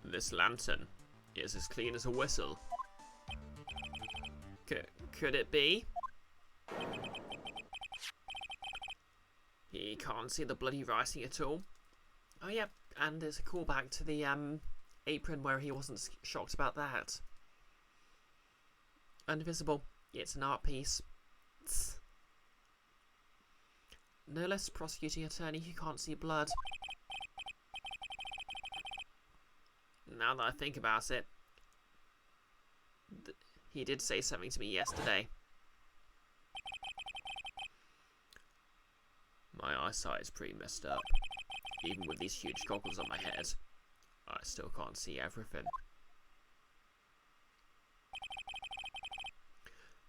S2: This lantern is as clean as a whistle. Could it be? He can't see the bloody writing at all.
S1: Oh yeah, and there's a callback to the apron where he wasn't shocked about that. Invisible. It's an art piece. Tss. No less prosecuting attorney who can't see blood.
S2: Now that I think about it, he did say something to me yesterday. My eyesight is pretty messed up. Even with these huge goggles on my head, I still can't see everything.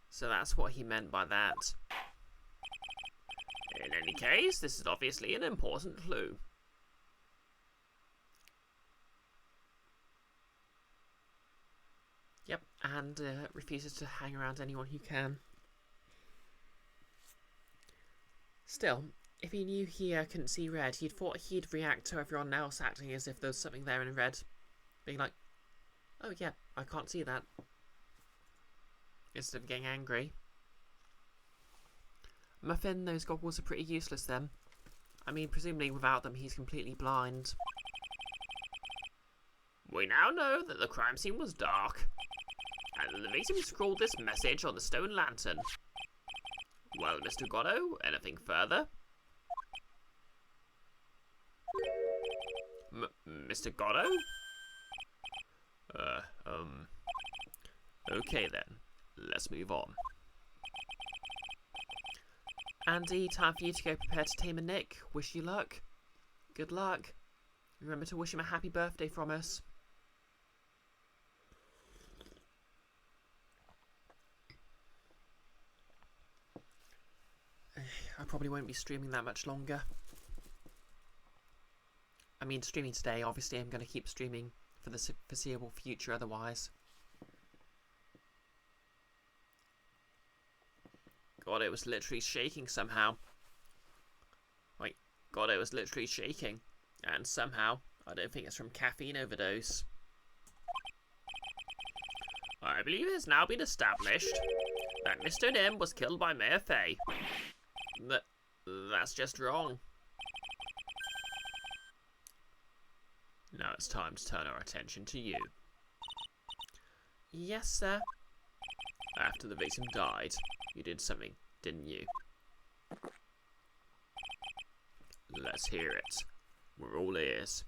S2: So that's what he meant by that. In any case, this is obviously an important clue.
S1: Yep, and refuses to hang around anyone who can. Still, if he knew he couldn't see red, he'd thought he'd react to everyone else acting as if there was something there in red. Being like, oh yeah, I can't see that. Instead of getting angry. Muffin, those goggles are pretty useless then. I mean, presumably without them he's completely blind.
S2: We now know that the crime scene was dark, and that the victim scrawled this message on the stone lantern. Well, Mr. Goddo, anything further? Mr. Goddo? Okay then. Let's move on.
S1: Andy, time for you to go prepare to tame a Nick. Wish you luck. Good luck. Remember to wish him a happy birthday from us. I probably won't be streaming that much longer. I mean, streaming today, obviously I'm going to keep streaming for the foreseeable future otherwise.
S2: God, it was literally shaking somehow. Like, God, it was literally shaking. And somehow, I don't think it's from caffeine overdose. I believe it has now been established that Mr. Nim was killed by Mayor Fay. That's just wrong. Now it's time to turn our attention to you.
S1: Yes, sir.
S2: After the victim died, you did something, didn't you? Let's hear it. We're all ears.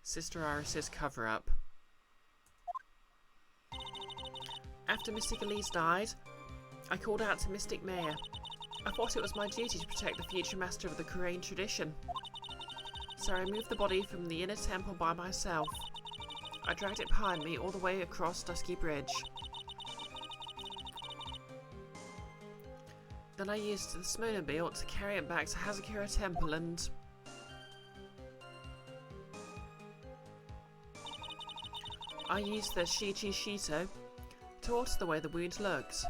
S1: Sister Iris's cover-up. After Mystic Elise died, I called out to Mystic Mayor. I thought it was my duty to protect the future master of the Korean tradition. So I removed the body from the inner temple by myself. I dragged it behind me all the way across Dusky Bridge. Then I used the snowmobile to carry it back to Hazakura Temple and... I used the Shichi Shito to alter the way the wound looks.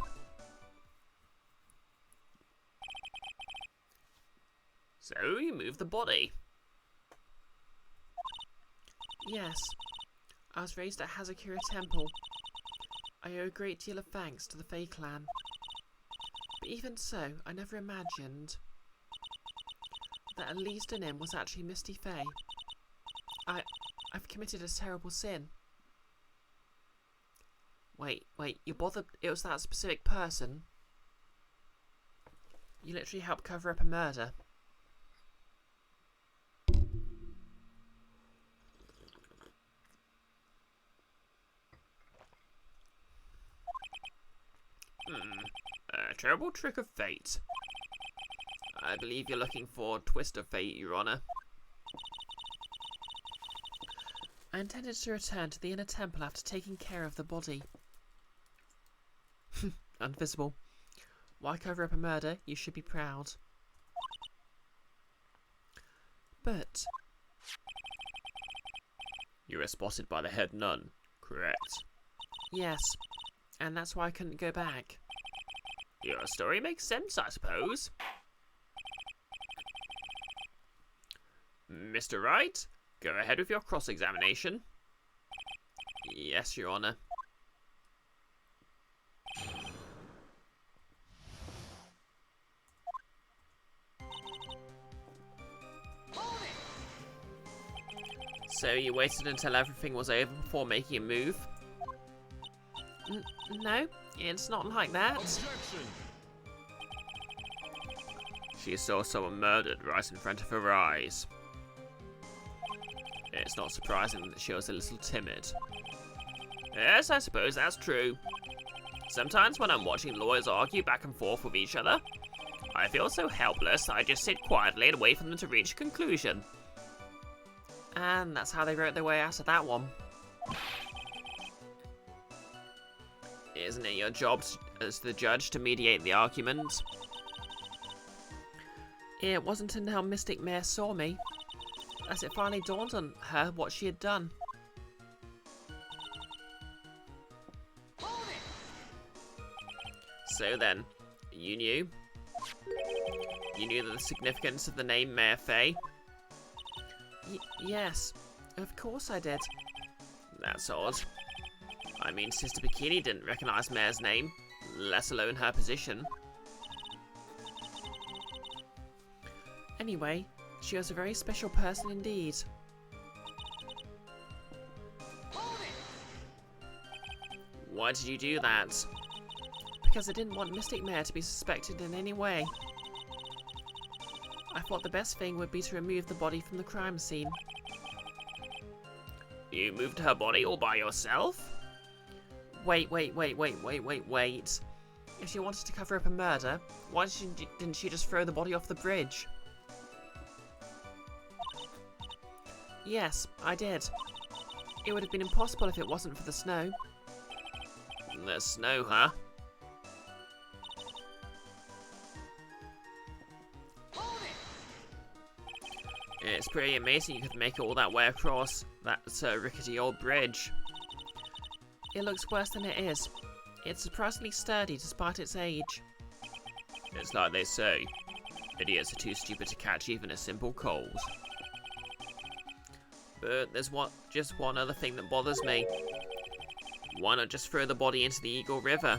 S2: So you moved the body?
S1: Yes. I was raised at Hazakura Temple. I owe a great deal of thanks to the Fae clan. But even so, I never imagined that Elise Denim was actually Misty Fae. I've committed a terrible sin. Wait, you bothered it was that specific person? You literally helped cover up a murder.
S2: A terrible trick of fate. I believe you're looking for a twist of fate, Your Honor.
S1: I intended to return to the inner temple after taking care of the body. Invisible. Why cover up a murder? You should be proud. But...
S2: You were spotted by the head nun, correct?
S1: Yes. And that's why I couldn't go back.
S2: Your story makes sense, I suppose. Mr. Wright, go ahead with your cross-examination.
S1: Yes, Your Honor.
S2: So you waited until everything was over before making a move?
S1: No, it's not like that.
S3: Objection!
S2: She saw someone murdered right in front of her eyes. It's not surprising that she was a little timid. Yes, I suppose that's true. Sometimes when I'm watching lawyers argue back and forth with each other, I feel so helpless I just sit quietly and wait for them to reach a conclusion.
S1: And that's how they wrote their way out of that one.
S2: Isn't it your job as the judge to mediate the argument?
S1: It wasn't until Mystic Mare saw me as it finally dawned on her what she had done.
S2: So then, you knew? You knew the significance of the name Mayor Fay?
S1: Yes, of course I did.
S2: That's odd. I mean, Sister Bikini didn't recognize Mayor's name, let alone her position.
S1: Anyway, she was a very special person indeed.
S2: Why did you do that?
S1: Because I didn't want Mystic Mare to be suspected in any way. I thought the best thing would be to remove the body from the crime scene.
S2: You moved her body all by yourself?
S1: Wait. If she wanted to cover up a murder, why didn't she just throw the body off the bridge? Yes, I did. It would have been impossible if it wasn't for the snow.
S2: The snow, huh? It's pretty amazing you could make it all that way across that rickety old bridge.
S1: It looks worse than it is. It's surprisingly sturdy despite its age.
S2: It's like they say, idiots are too stupid to catch even a simple cold. But there's just one other thing that bothers me. Why not just throw the body into the Eagle River?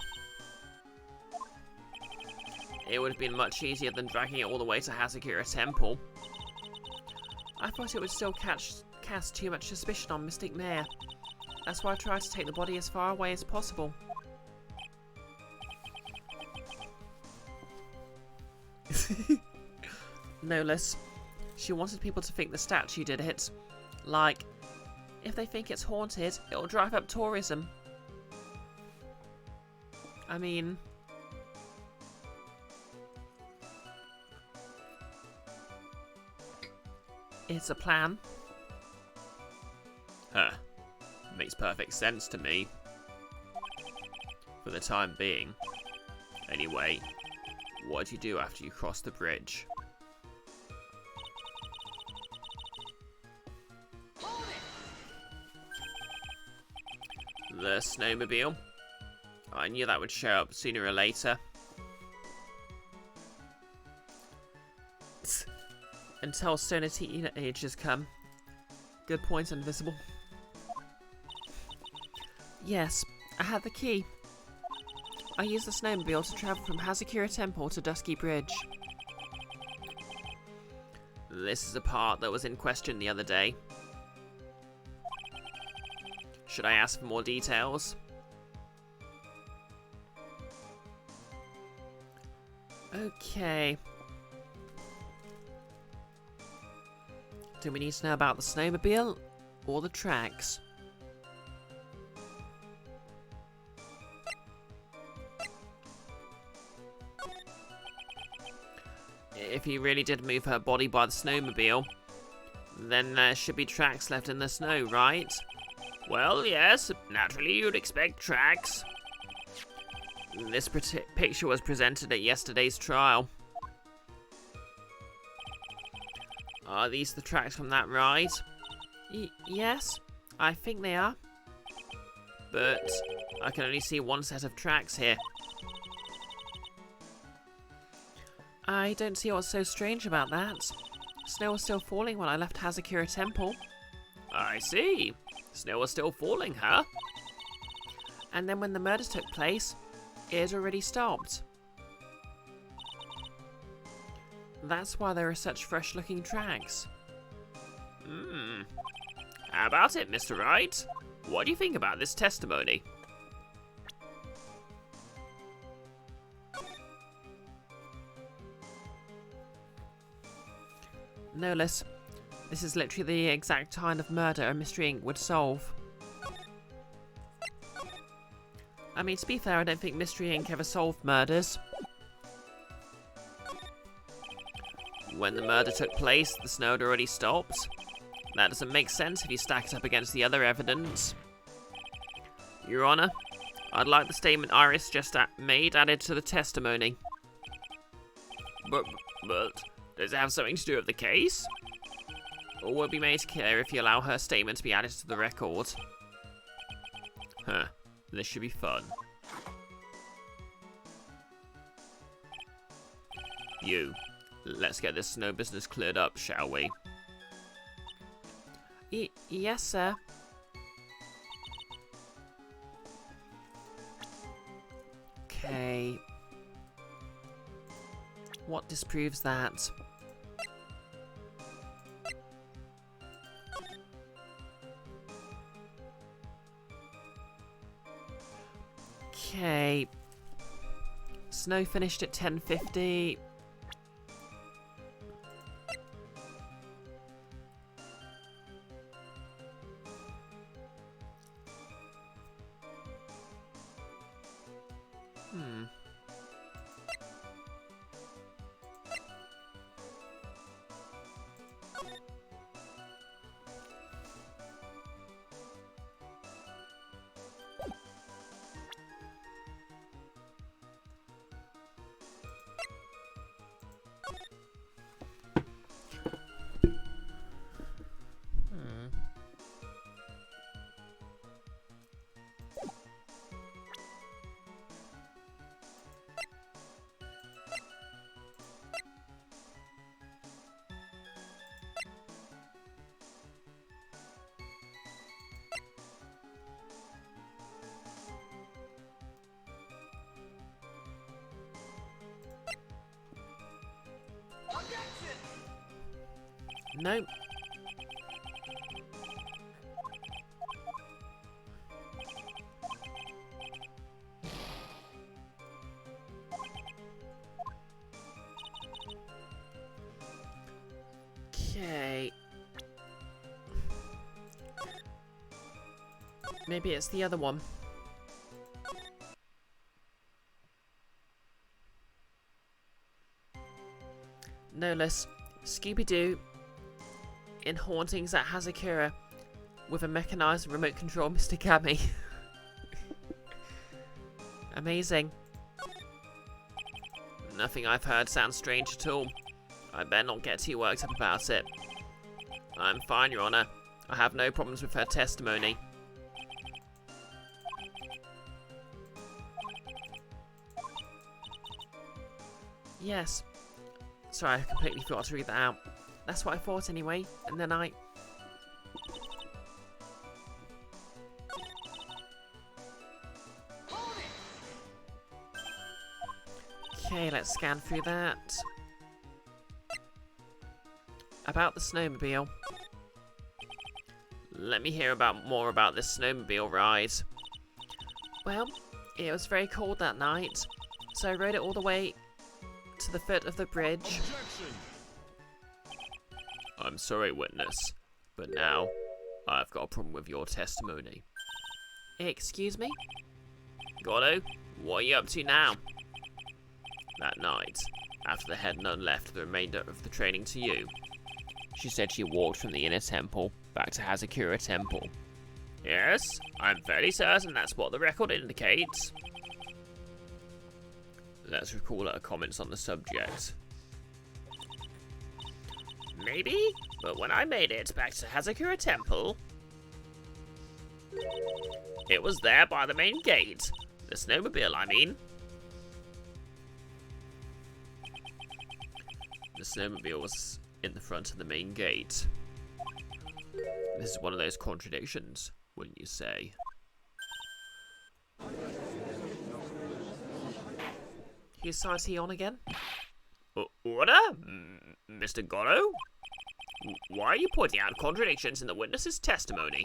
S2: It would have been much easier than dragging it all the way to Hazakura Temple. I thought it would still cast too much suspicion on Mystic Mare. That's why I tried to take the body as far away as possible. No less. She wanted people to think the statue did it. Like, if they think it's haunted, it'll drive up tourism. I mean... it's a plan.
S3: Huh. Makes perfect sense to me. For the time being. Anyway, what do you do after you cross the bridge? The snowmobile? I knew that would show up sooner or later.
S1: Until Stoner teenagers come. Good point, Invisible. Yes, I had the key. I used the snowmobile to travel from Hazakura Temple to Dusky Bridge.
S2: This is a part that was in question the other day. Should I ask for more details?
S1: Okay. Do we need to know about the snowmobile or the tracks?
S2: If he really did move her body by the snowmobile, then there should be tracks left in the snow, right? Well, yes, naturally you'd expect tracks. This picture was presented at yesterday's trial. Are these the tracks from that ride?
S1: Yes, I think they are.
S2: But I can only see one set of tracks here.
S1: I don't see what's so strange about that. Snow was still falling when I left Hazakura Temple.
S2: I see. Snow was still falling, huh?
S1: And then when the murder took place, it had already stopped. That's why there are such fresh-looking tracks.
S2: How about it, Mr. Wright? What do you think about this testimony?
S1: No less. This is literally the exact kind of murder a Mystery Inc. would solve. I mean, to be fair, I don't think Mystery Inc. ever solved murders.
S2: When the murder took place, the snow had already stopped. That doesn't make sense if you stack it up against the other evidence. Your Honor, I'd like the statement Iris just made added to the testimony. But, does it have something to do with the case? All will be made clear if you allow her statement to be added to the record.
S3: Huh. This should be fun. Let's get this snow business cleared up, shall we?
S1: Yes, sir. Okay. What disproves that? Okay. Snow finished at 10:50. Nope. Okay. Maybe it's the other one. No less. Scooby-Doo in Hauntings at Hazakura with a mechanized remote control Mr. Kami. Amazing.
S2: Nothing I've heard sounds strange at all. I better not get too worked up about it. I'm fine, Your Honor. I have no problems with her testimony.
S1: Yes. Sorry, I completely forgot to read that out. That's what I thought anyway, and then I... Okay, let's scan through that. About the snowmobile.
S2: Let me hear more about this snowmobile ride.
S1: Well, it was very cold that night, so I rode it all the way to the foot of the bridge.
S2: I'm sorry, witness, but now I've got a problem with your testimony.
S1: Excuse me?
S2: Gordo, what are you up to now? That night, after the head nun left the remainder of the training to you, she said she walked from the inner temple back to Hazakura Temple. Yes, I'm fairly certain that's what the record indicates. Let's recall her comments on the subject. Maybe, but when I made it back to Hazakura Temple, it was there by the main gate. The snowmobile, I mean. The snowmobile was in the front of the main gate. This is one of those contradictions, wouldn't you say?
S1: Whose side is he on again?
S2: Order? Mr. Gordo? Why are you pointing out contradictions in the witness's testimony?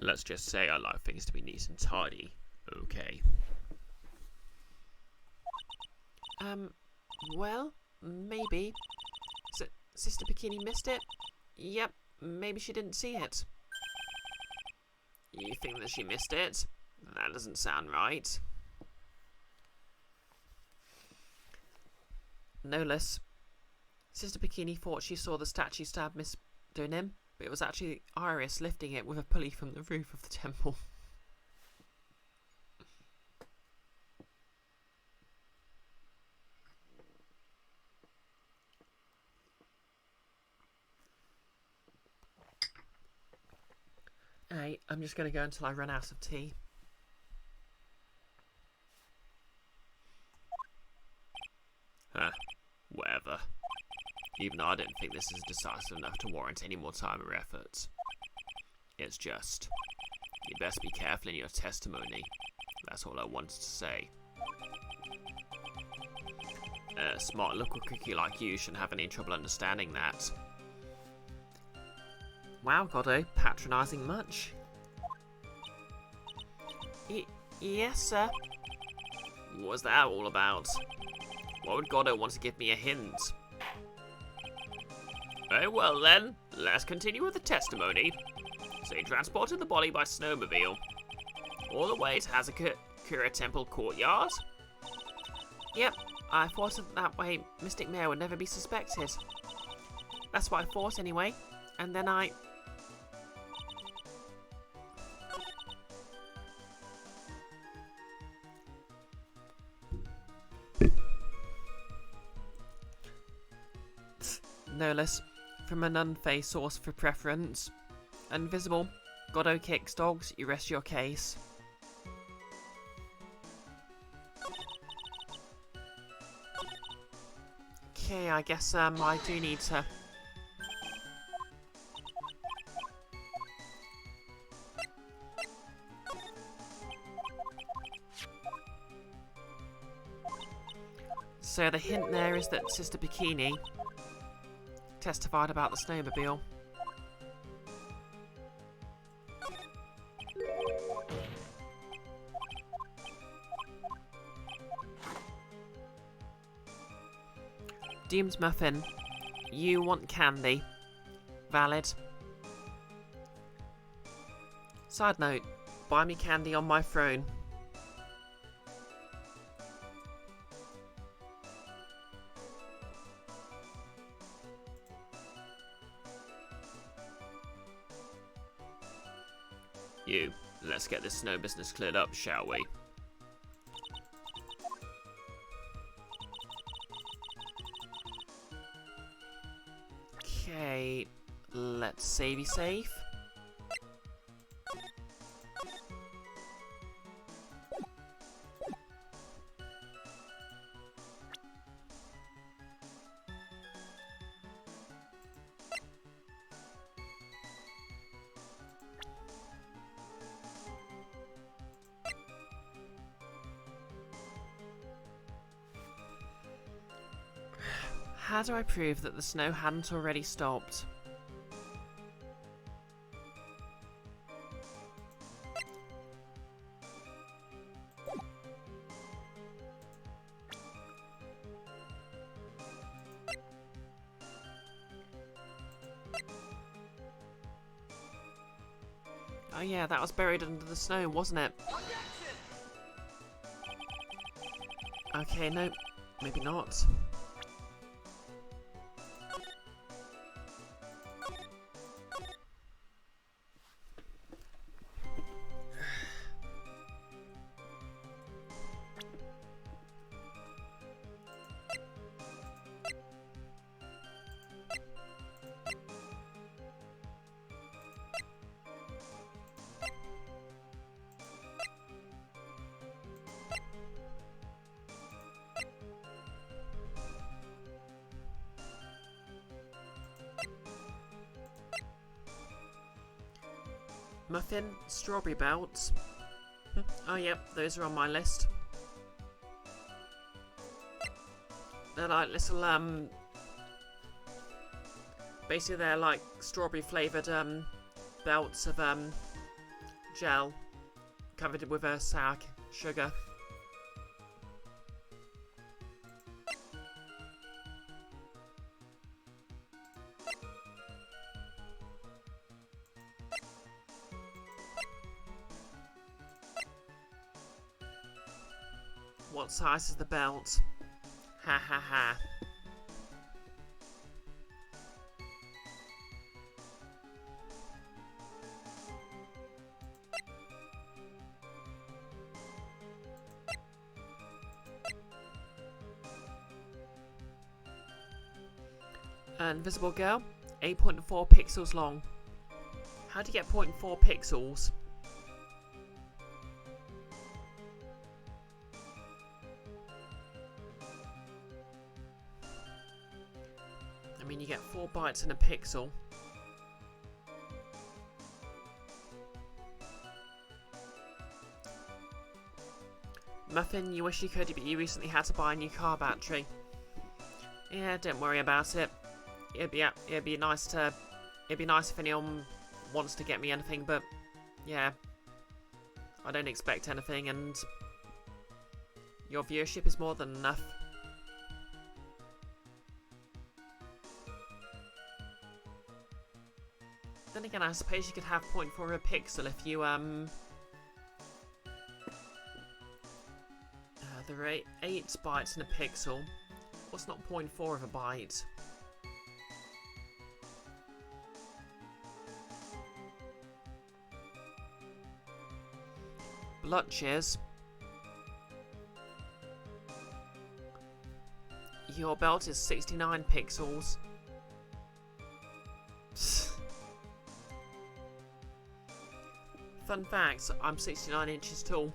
S2: Let's just say I like things to be neat and tidy, okay?
S1: Well, maybe. Sister Bikini missed it? Yep, maybe she didn't see it.
S2: You think that she missed it? That doesn't sound right.
S1: No less. Sister Bikini thought she saw the statue stab Miss Donim, but it was actually Iris lifting it with a pulley from the roof of the temple. Hey, I'm just going to go until I run out of tea.
S2: Huh, whatever. Even though I don't think this is decisive enough to warrant any more time or effort. It's just, you best be careful in your testimony. That's all I wanted to say. A smart little cookie like you shouldn't have any trouble understanding that.
S1: Wow, Goddo, patronising much. Yes, sir.
S2: What was that all about? Why would Goddo want to give me a hint? Very well then, let's continue with the testimony. So you transported the body by snowmobile all the way to Hazakura Temple Courtyard?
S1: Yep, I thought that way Mystic Mare would never be suspected. That's what I thought anyway, and then I... No less, from an unfazed source for preference. Invisible, Goddo kicks dogs, you rest your case. Okay, I guess I do need to... So the hint there is that Sister Bikini testified about the snowmobile. Doomed Muffin, you want candy. Valid. Side note, buy me candy on my throne.
S3: Let's get this snow business cleared up, shall we?
S1: Okay, let's savey safe. How do I prove that the snow hadn't already stopped? Oh yeah, that was buried under the snow, wasn't it? Okay, no, maybe not. Muffin, strawberry belts. Oh yep, those are on my list. They're like little basically they're like strawberry flavoured belts of gel covered with a sour sugar. What size is the belt? Ha ha ha. Invisible Girl, 8.4 pixels long. How do you get 0.4 pixels? I mean, you get 4 bytes in a pixel. Muffin, you wish you could, but you recently had to buy a new car battery. Yeah, don't worry about it. It'd be nice if anyone wants to get me anything, but yeah, I don't expect anything, and your viewership is more than enough. Then again, I suppose you could have 0.4 of a pixel if you there are 8 bytes in a pixel. What's not 0.4 of a byte? Blotches. Your belt is 69 pixels. Fun fact, I'm 69 inches tall.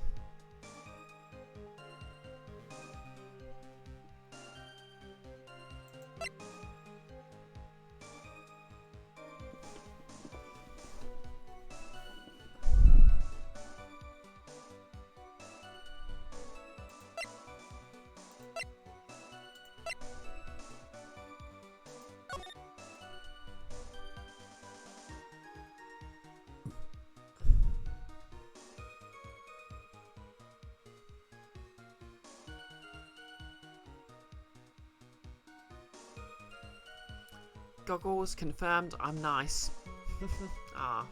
S1: goggles, confirmed, I'm nice. Ah.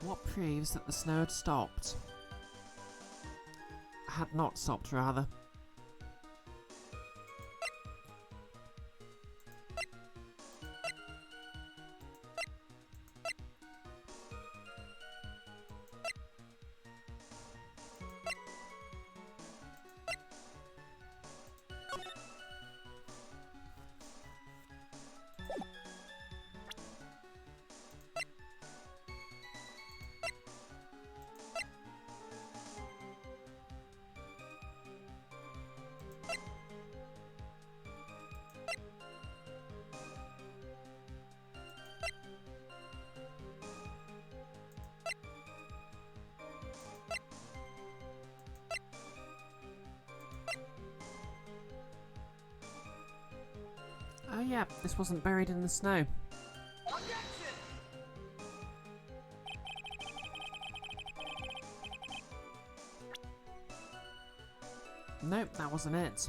S1: What proves that the snow had stopped? Had not stopped, rather. Oh yeah, this wasn't buried in the snow. Nope, that wasn't it.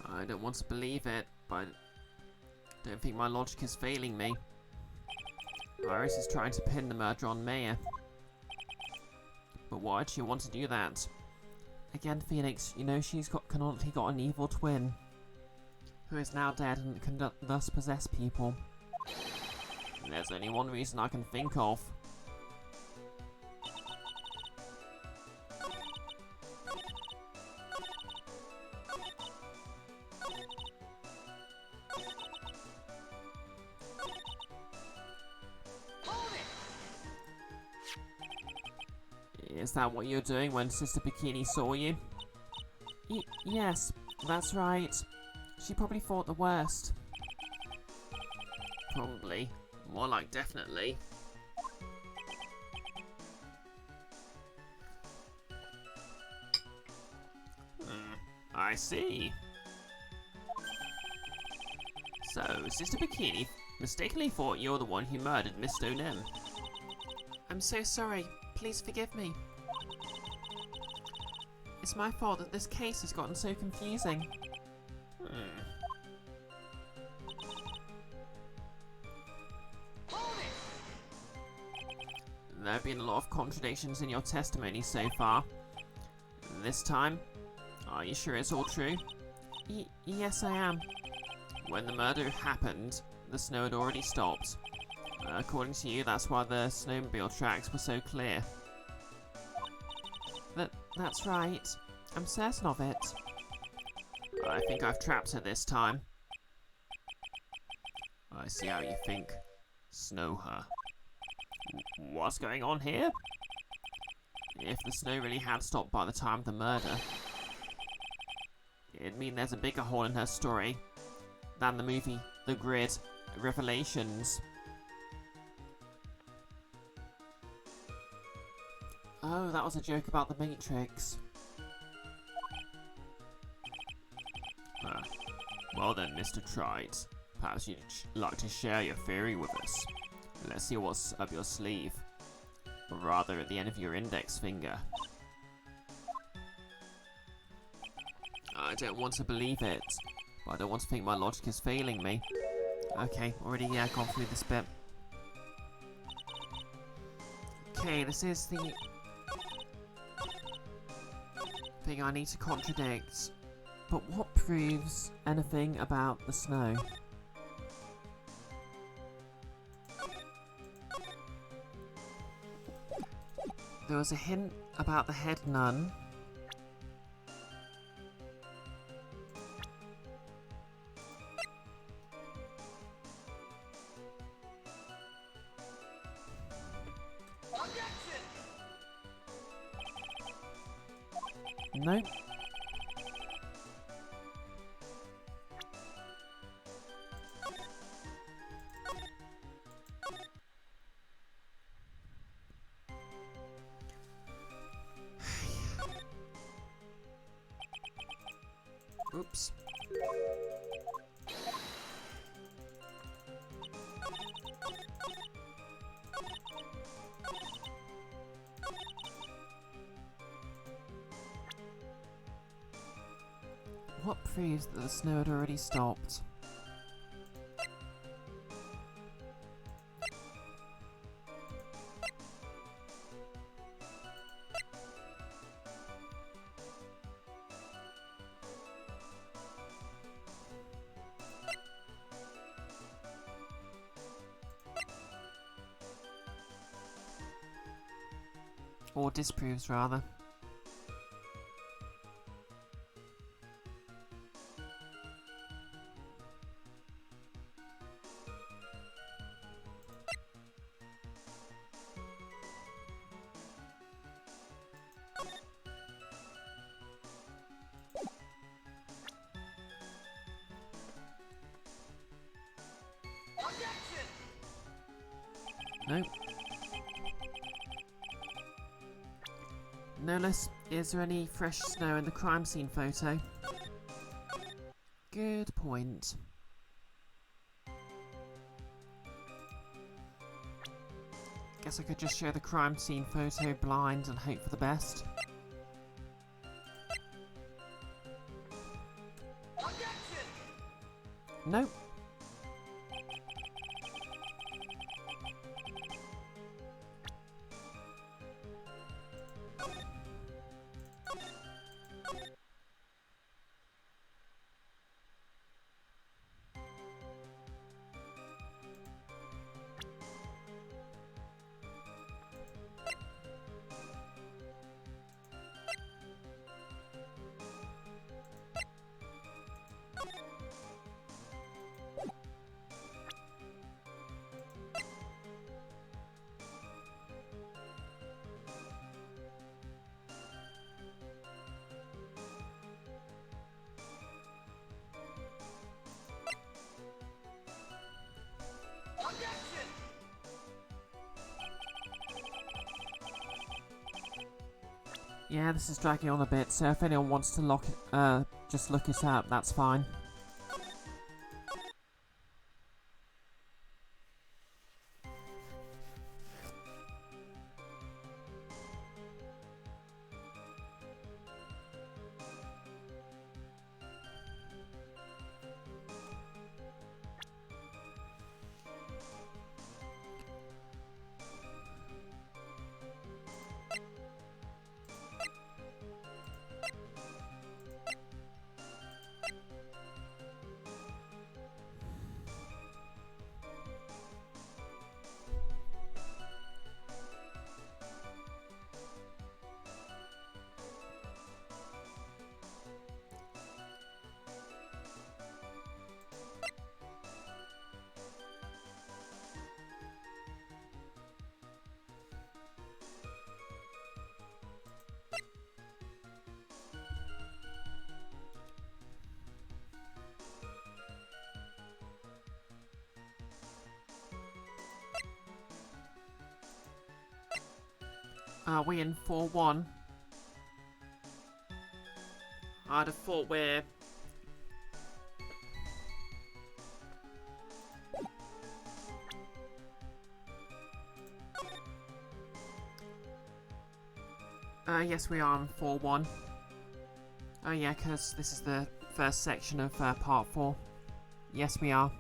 S1: I don't want to believe it, but I don't think my logic is failing me. Iris is trying to pin the murder on Maya. But why would she want to do that? Again, Phoenix, you know she's canonically got an evil twin, who is now dead and can thus possess people. And there's only one reason I can think of. Is that what you were doing when Sister Bikini saw you? Yes, that's right. She probably thought the worst. Probably. More like definitely. I see. So, Sister Bikini mistakenly thought you're the one who murdered Miss Stonem. I'm so sorry. Please forgive me. It's my fault that this case has gotten so confusing. There have been a lot of contradictions in your testimony so far. This time, are you sure it's all true? Yes, I am. When the murder happened, the snow had already stopped. According to you, that's why the snowmobile tracks were so clear. That's right. I'm certain of it. I think I've trapped her this time. I see how you think. Snow her. What's going on here? If the snow really had stopped by the time of the murder, it'd mean there's a bigger hole in her story than the movie The Grid Revelations. Oh, that was a joke about the Matrix. Well then, Mr. Trite, perhaps you'd like to share your theory with us. Let's see what's up your sleeve. Or rather, at the end of your index finger. I don't want to believe it, but I don't want to think my logic is failing me. Okay, already gone through this bit. Okay, this is the... thing I need to contradict. But what proves anything about the snow? There was a hint about the head nun. Nope. Oops. What proves that the snow had already stopped? Or disproves, rather. Nope. No less. Is there any fresh snow in the crime scene photo? Good point. Guess I could just show the crime scene photo blind and hope for the best. Nope. Yeah, this is dragging on a bit, so if anyone wants to just look it up, that's fine. Are we in 4-1? I'd have thought we're... yes, we are on 4-1. Oh yeah, because this is the first section of part 4. Yes, we are.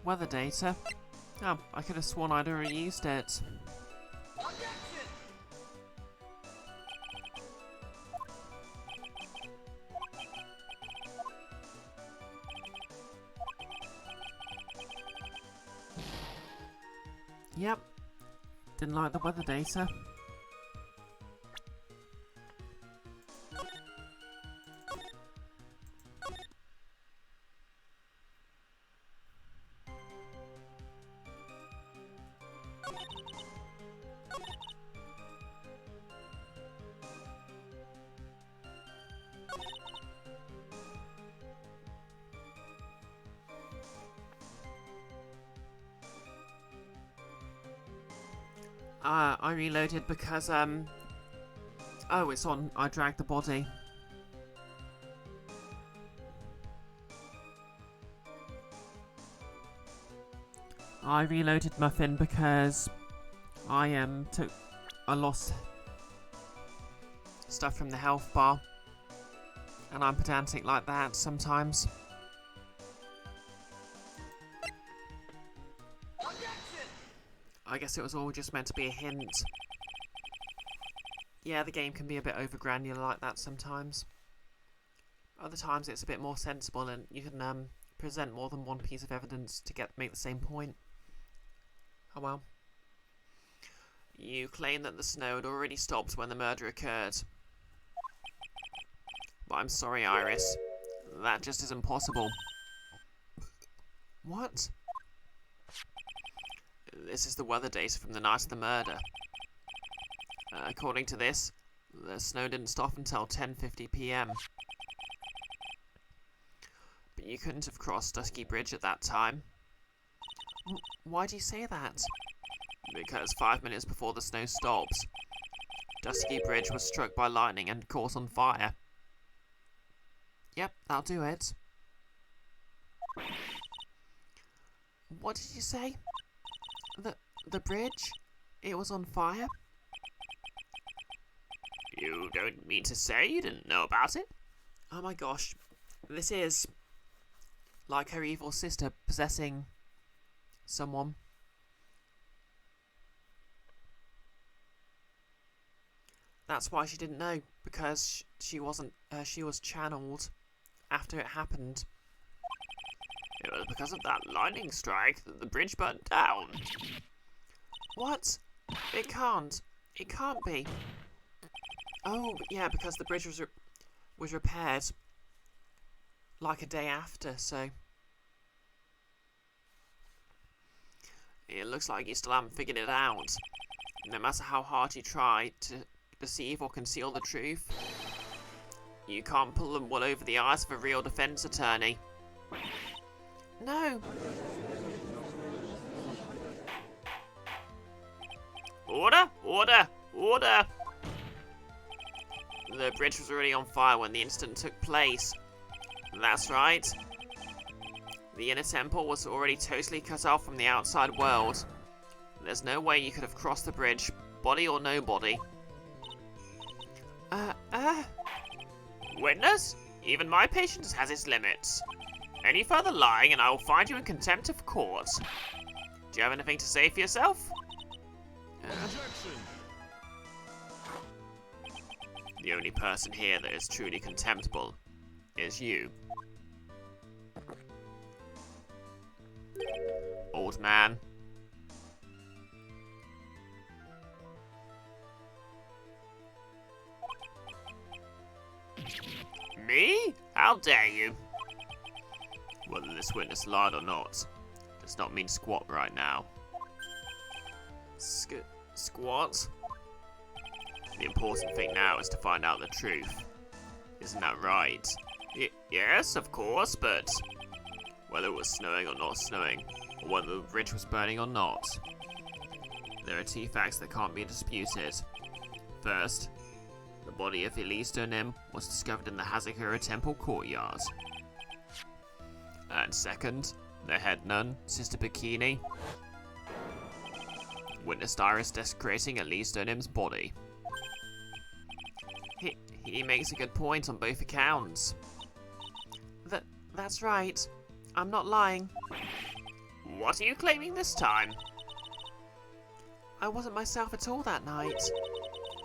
S1: Weather data? Oh, I could have sworn I'd already used it. Yep. Didn't like the weather data. I reloaded because, oh, it's on. I dragged the body. I reloaded Muffin because I lost stuff from the health bar. And I'm pedantic like that sometimes. I guess it was all just meant to be a hint. Yeah, the game can be a bit over granular like that sometimes. Other times it's a bit more sensible and you can present more than one piece of evidence to make the same point. Oh well. You claim that the snow had already stopped when the murder occurred. But I'm sorry, Iris. That just isn't possible. What? This is the weather data from the night of the murder. According to this, the snow didn't stop until 10:50 p.m. But you couldn't have crossed Dusky Bridge at that time. Why do you say that? Because 5 minutes before the snow stops, Dusky Bridge was struck by lightning and caught on fire. Yep, that'll do it. What did you say? The bridge? It was on fire?
S2: You don't mean to say you didn't know about it?
S1: Oh my gosh. This is like her evil sister possessing someone. That's why she didn't know, because she wasn't. She was channeled after it happened.
S2: It was because of that lightning strike that the bridge burnt down.
S1: What? It can't. It can't be. Oh, yeah, because the bridge was repaired like a day after, so it looks like you still haven't figured it out. No matter how hard you try to deceive or conceal the truth, you can't pull the wool over the eyes of a real defense attorney. No.
S2: Order! Order! Order!
S1: The bridge was already on fire when the incident took place. That's right. The inner temple was already totally cut off from the outside world. There's no way you could have crossed the bridge, body or no body.
S2: Witness? Even my patience has its limits. Any further lying and I will find you in contempt of court. Do you have anything to say for yourself?
S3: The only person here that is truly contemptible is you. Old man.
S2: Me? How dare you?
S3: Whether this witness lied or not does not mean squat right now.
S1: Squat?
S3: The important thing now is to find out the truth. Isn't that right?
S2: Yes, of course, but
S3: Whether it was snowing or not snowing, or whether the bridge was burning or not, there are two facts that can't be disputed. First, the body of Elise Donim was discovered in the Hazakura Temple courtyard. And second, the head nun, Sister Bikini, witnessed Iris desecrating Elise Donim's body.
S1: He makes a good point on both accounts. That's right. I'm not lying.
S2: What are you claiming this time?
S1: I wasn't myself at all that night,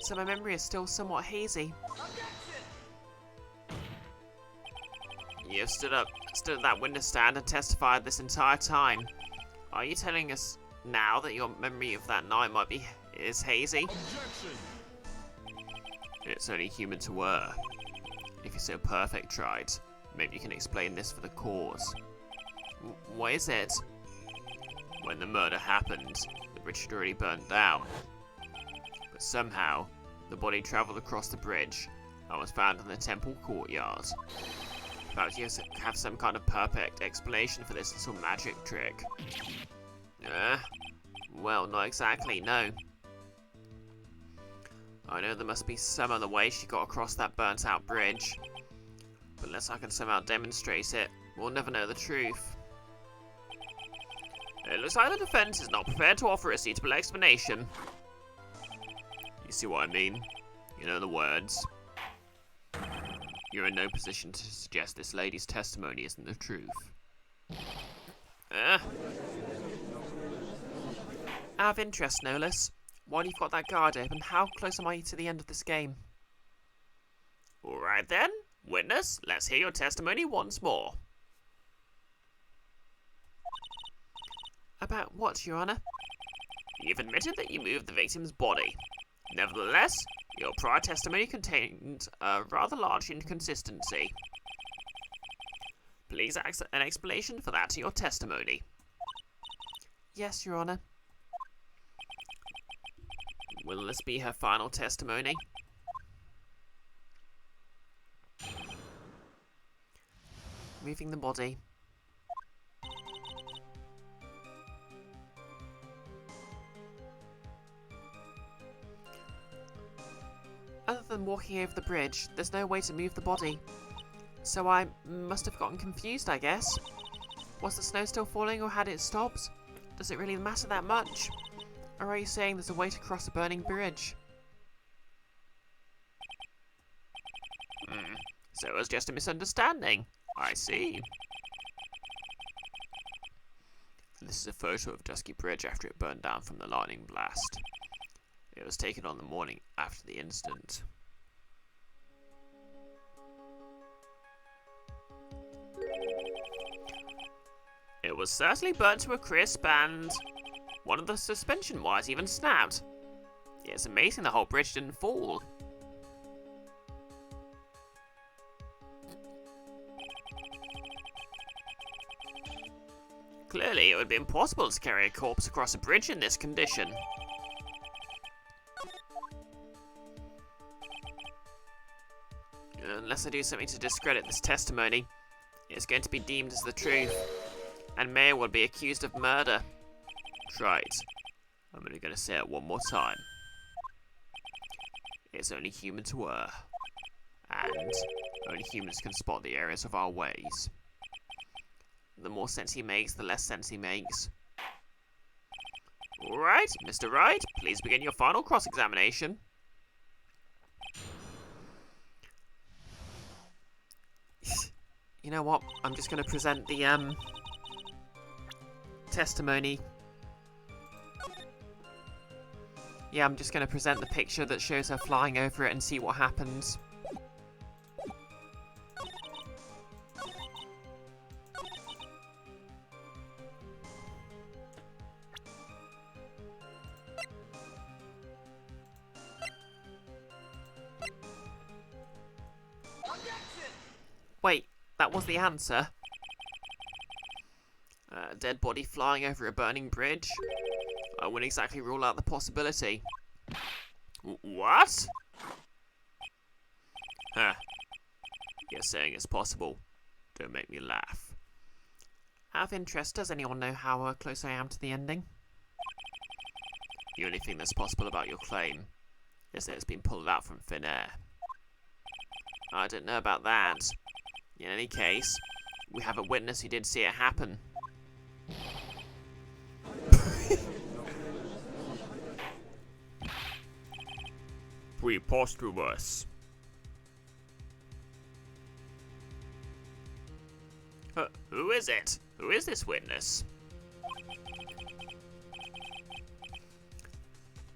S1: so my memory is still somewhat hazy.
S2: You've stood at that witness stand and testified this entire time. Are you telling us now that your memory of that night is hazy?
S4: Objection!
S3: It's only human to err. If you're so perfect, right? Maybe you can explain this for the cause.
S2: What is it?
S3: When the murder happened, the bridge had already burned down. But somehow, the body travelled across the bridge and was found in the temple courtyard.
S2: Perhaps you have some kind of perfect explanation for this little magic trick. Well, not exactly, no. I know there must be some other way she got across that burnt out bridge. But unless I can somehow demonstrate it, we'll never know the truth. It looks like the defense is not prepared to offer a suitable explanation.
S3: You see what I mean? You know the words. You're in no position to suggest this lady's testimony isn't the truth.
S2: Uh,
S1: Out of interest, Nolus, while you've got that guard open, how close am I to the end of this game?
S2: Alright then, witness, let's hear your testimony once more.
S1: About what, Your Honour?
S2: You've admitted that you moved the victim's body. Nevertheless, your prior testimony contained a rather large inconsistency. Please ask an explanation for that to your testimony.
S1: Yes, Your Honour.
S2: Will this be her final testimony?
S1: Moving the body. Other than walking over the bridge, there's no way to move the body. So I must have gotten confused, I guess. Was the snow still falling or had it stopped? Does it really matter that much? Or are you saying there's a way to cross a burning bridge?
S2: So it was just a misunderstanding. I see.
S3: This is a photo of Dusky Bridge after it burned down from the lightning blast. It was taken on the morning after the incident.
S2: It was certainly burnt to a crisp and one of the suspension wires even snapped. It's amazing the whole bridge didn't fall. Clearly, it would be impossible to carry a corpse across a bridge in this condition. Unless I do something to discredit this testimony, it's going to be deemed as the truth, and Mayor will be accused of murder.
S3: Right. I'm only going to say it one more time. It's only human to err. And only humans can spot the errors of our ways.
S2: The more sense he makes, the less sense he makes. Alright, Mr. Wright, please begin your final cross-examination.
S1: You know what? I'm just going to present the testimony. Yeah, I'm just going to present the picture that shows her flying over it and see what happens. Wait, that was the answer?
S2: A dead body flying over a burning bridge? I wouldn't exactly rule out the possibility. What?
S3: Huh. You're saying it's possible. Don't make me laugh.
S1: Out of interest, does anyone know how close I am to the ending?
S3: The only thing that's possible about your claim is that it's been pulled out from thin air.
S2: I don't know about that. In any case, we have a witness who did see it happen.
S3: Preposterous.
S2: Who is it? Who is this witness?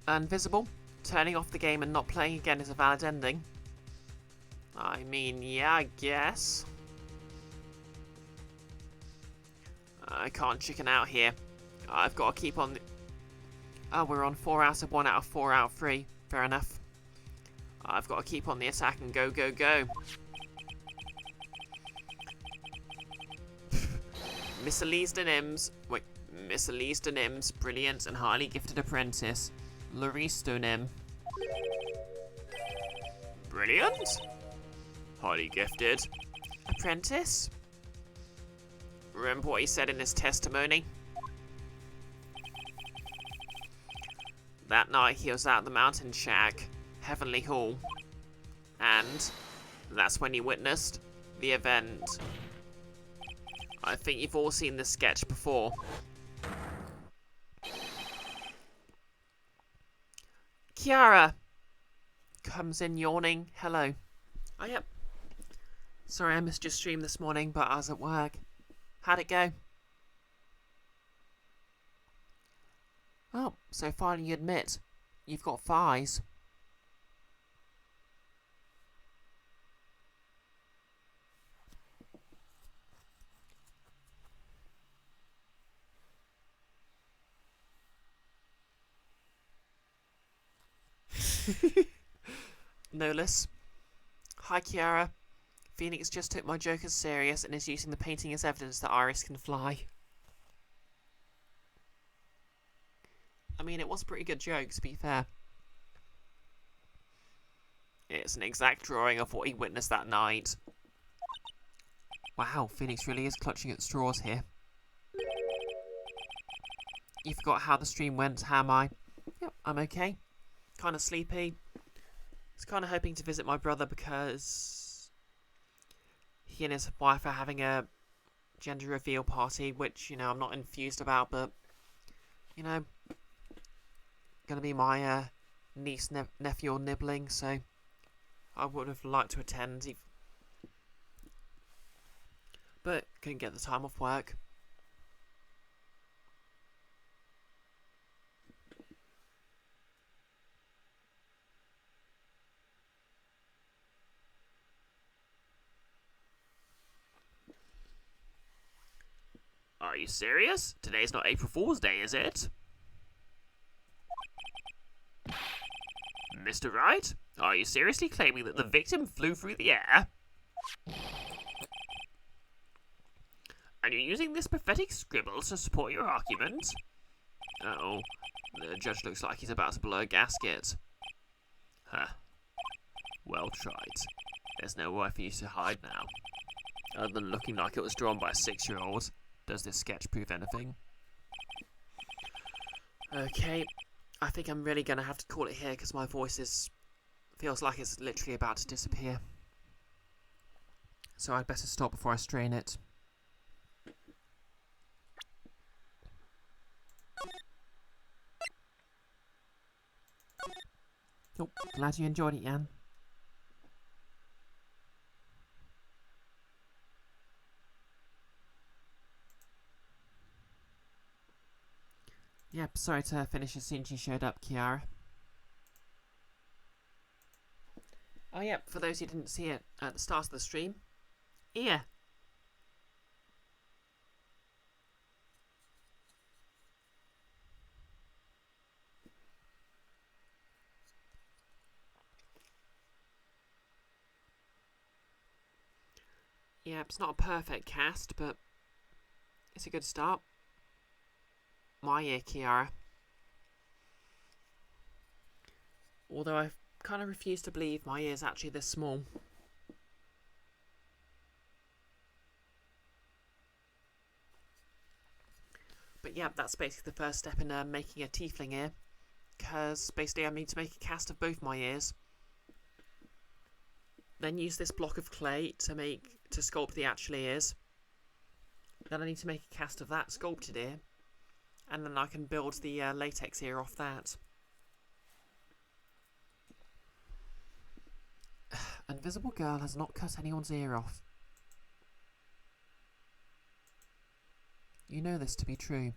S1: Invisible, turning off the game and not playing again is a valid ending. I mean, yeah, I guess. I can't chicken out here. I've got to keep on the... Oh, we're on 4 out of 1 out of 4 out of 3. Fair enough. I've got to keep on the attack and go, go, go. Miss Elise Denims. Wait, Miss Elise Denims, brilliant and highly gifted apprentice. Larice Denim.
S3: Brilliant. Highly gifted.
S1: Apprentice? Remember what he said in his testimony? That night he was at the mountain shack, Heavenly Hall. And that's when he witnessed the event. I think you've all seen this sketch before. Kiara comes in yawning. Hello. Oh, yep. Sorry I missed your stream this morning, but I was at work. How'd it go? Oh, so finally you admit you've got thighs. Nolis. Hi, Kiara. Phoenix just took my joke as serious and is using the painting as evidence that Iris can fly. I mean, it was a pretty good joke, to be fair. It's an exact drawing of what he witnessed that night. Wow, Phoenix really is clutching at straws here. You forgot how the stream went, how am I? Yep, I'm okay. Kind of sleepy. I was kind of hoping to visit my brother because he and his wife are having a gender reveal party, which, you know, I'm not enthused about, but, you know, gonna be my niece, nephew or nibbling, so I would have liked to attend, but couldn't get the time off work.
S3: Are you serious? Today's not April Fool's Day, is it? Mr. Wright, are you seriously claiming that the victim flew through the air? And you're using this pathetic scribble to support your argument? Uh-oh, the judge looks like he's about to blow a gasket. Huh. Well tried. There's nowhere for you to hide now. Other than looking like it was drawn by a 6-year-old. Does this sketch prove anything?
S1: Okay, I think I'm really gonna have to call it here because my voice feels like it's literally about to disappear. So I'd better stop before I strain it. Oh, glad you enjoyed it, Jan. Yep, sorry to finish as soon as you showed up, Kiara. Oh yeah, for those who didn't see it at the start of the stream, ear. Yeah, it's not a perfect cast, but it's a good start. My ear, Kiara. Although I kind of refuse to believe my ear's actually this small. But yeah, that's basically the first step in making a tiefling ear. Because basically I need to make a cast of both my ears. Then use this block of clay to sculpt the actual ears. Then I need to make a cast of that sculpted ear. And then I can build the latex ear off that. Invisible Girl has not cut anyone's ear off. You know this to be true.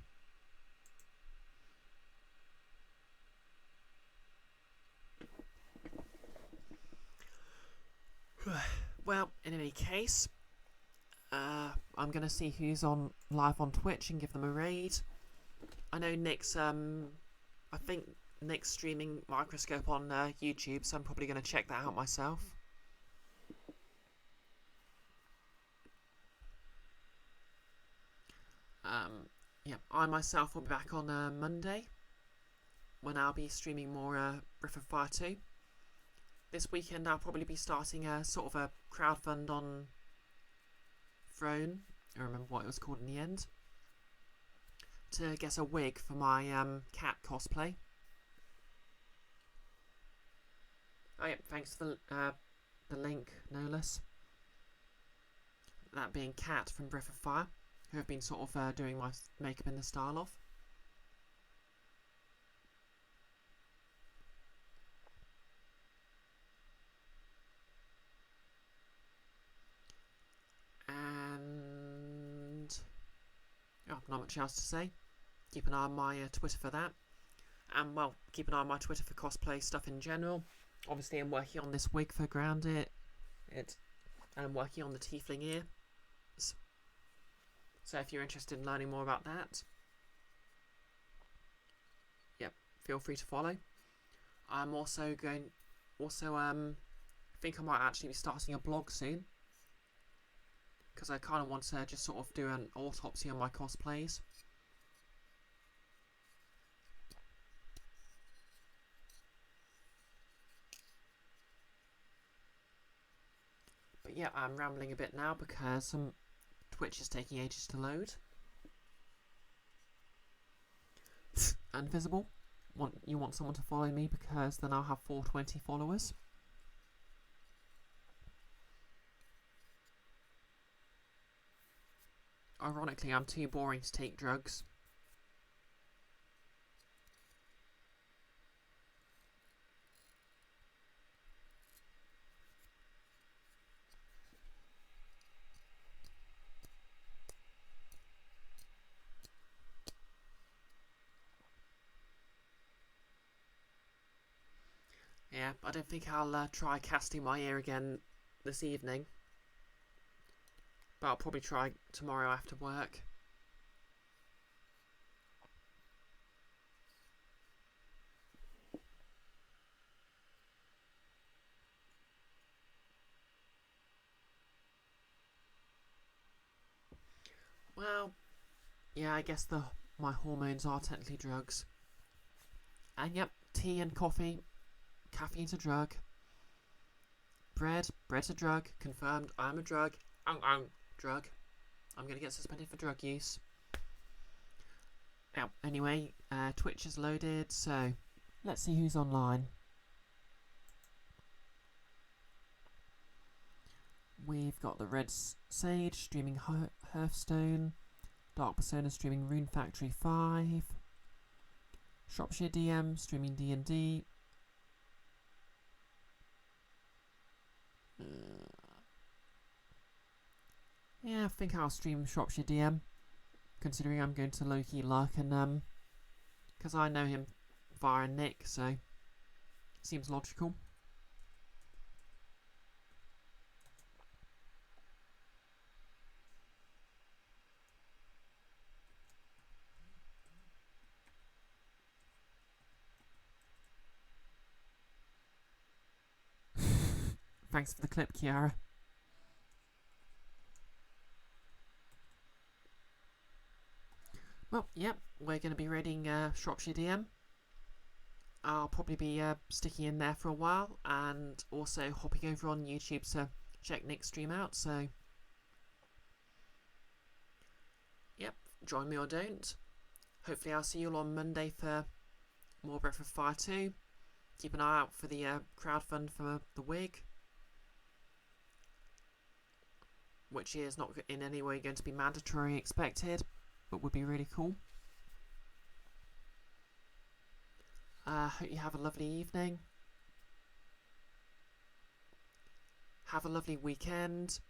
S1: Well, in any case, I'm gonna see who's on live on Twitch and give them a raid. I know Nick's I think Nick's streaming Microscope on YouTube, so I'm probably gonna check that out myself. Yeah, I myself will be back on Monday when I'll be streaming more Breath of Fire 2. This weekend I'll probably be starting a sort of a crowdfund on Throne, I remember what it was called in the end, to get a wig for my cat cosplay. Oh yeah, thanks for the link, no less. That being Cat from Breath of Fire, who have been sort of doing my makeup in the style of. And oh, not much else to say. Keep an eye on my Twitter for that. And well, keep an eye on my Twitter for cosplay stuff in general. Obviously I'm working on this wig for Grounded. And I'm working on the tiefling ears. So if you're interested in learning more about that, yep, feel free to follow. I'm also think I might actually be starting a blog soon, because I kind of want to just sort of do an autopsy on my cosplays. But yeah, I'm rambling a bit now because Twitch is taking ages to load. Invisible, you want someone to follow me because then I'll have 420 followers. Ironically, I'm too boring to take drugs. Yeah, I don't think I'll try casting my ear again this evening. But I'll probably try tomorrow after work. Well, yeah, I guess my hormones are technically drugs. And yep, tea and coffee, caffeine's a drug. Bread's a drug, confirmed, I'm a drug. Drug. I'm gonna get suspended for drug use. Now, anyway, Twitch is loaded, so let's see who's online. We've got the Red Sage streaming Hearthstone, Dark Persona streaming Rune Factory 5, Shropshire DM streaming D&D, yeah, I think I'll stream Shropshire DM, considering I'm going to low-key Lark and because I know him via Nick, so seems logical. Thanks for the clip, Kiara. Well, yep, we're going to be raiding Shropshire DM. I'll probably be sticking in there for a while, and also hopping over on YouTube to check Nick's stream out, so yep, join me or don't. Hopefully I'll see you all on Monday for more Breath of Fire 2. Keep an eye out for the crowdfund for the wig, which is not in any way going to be mandatory expected, but would be really cool. Hope you have a lovely evening. Have a lovely weekend.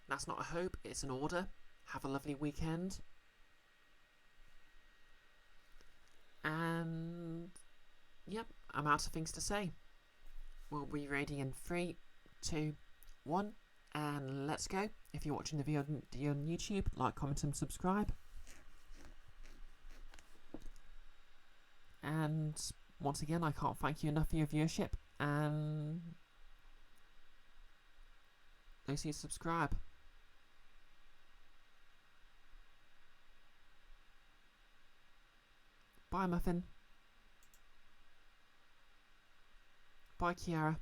S1: That's not a hope, it's an order. Have a lovely weekend. And yep, I'm out of things to say. We'll be raiding in 3, 2, 1, and let's go. If you're watching the video on YouTube, like, comment, and subscribe. And once again, I can't thank you enough for your viewership, and those who subscribe. Bye, Muffin. Bye, Kiara.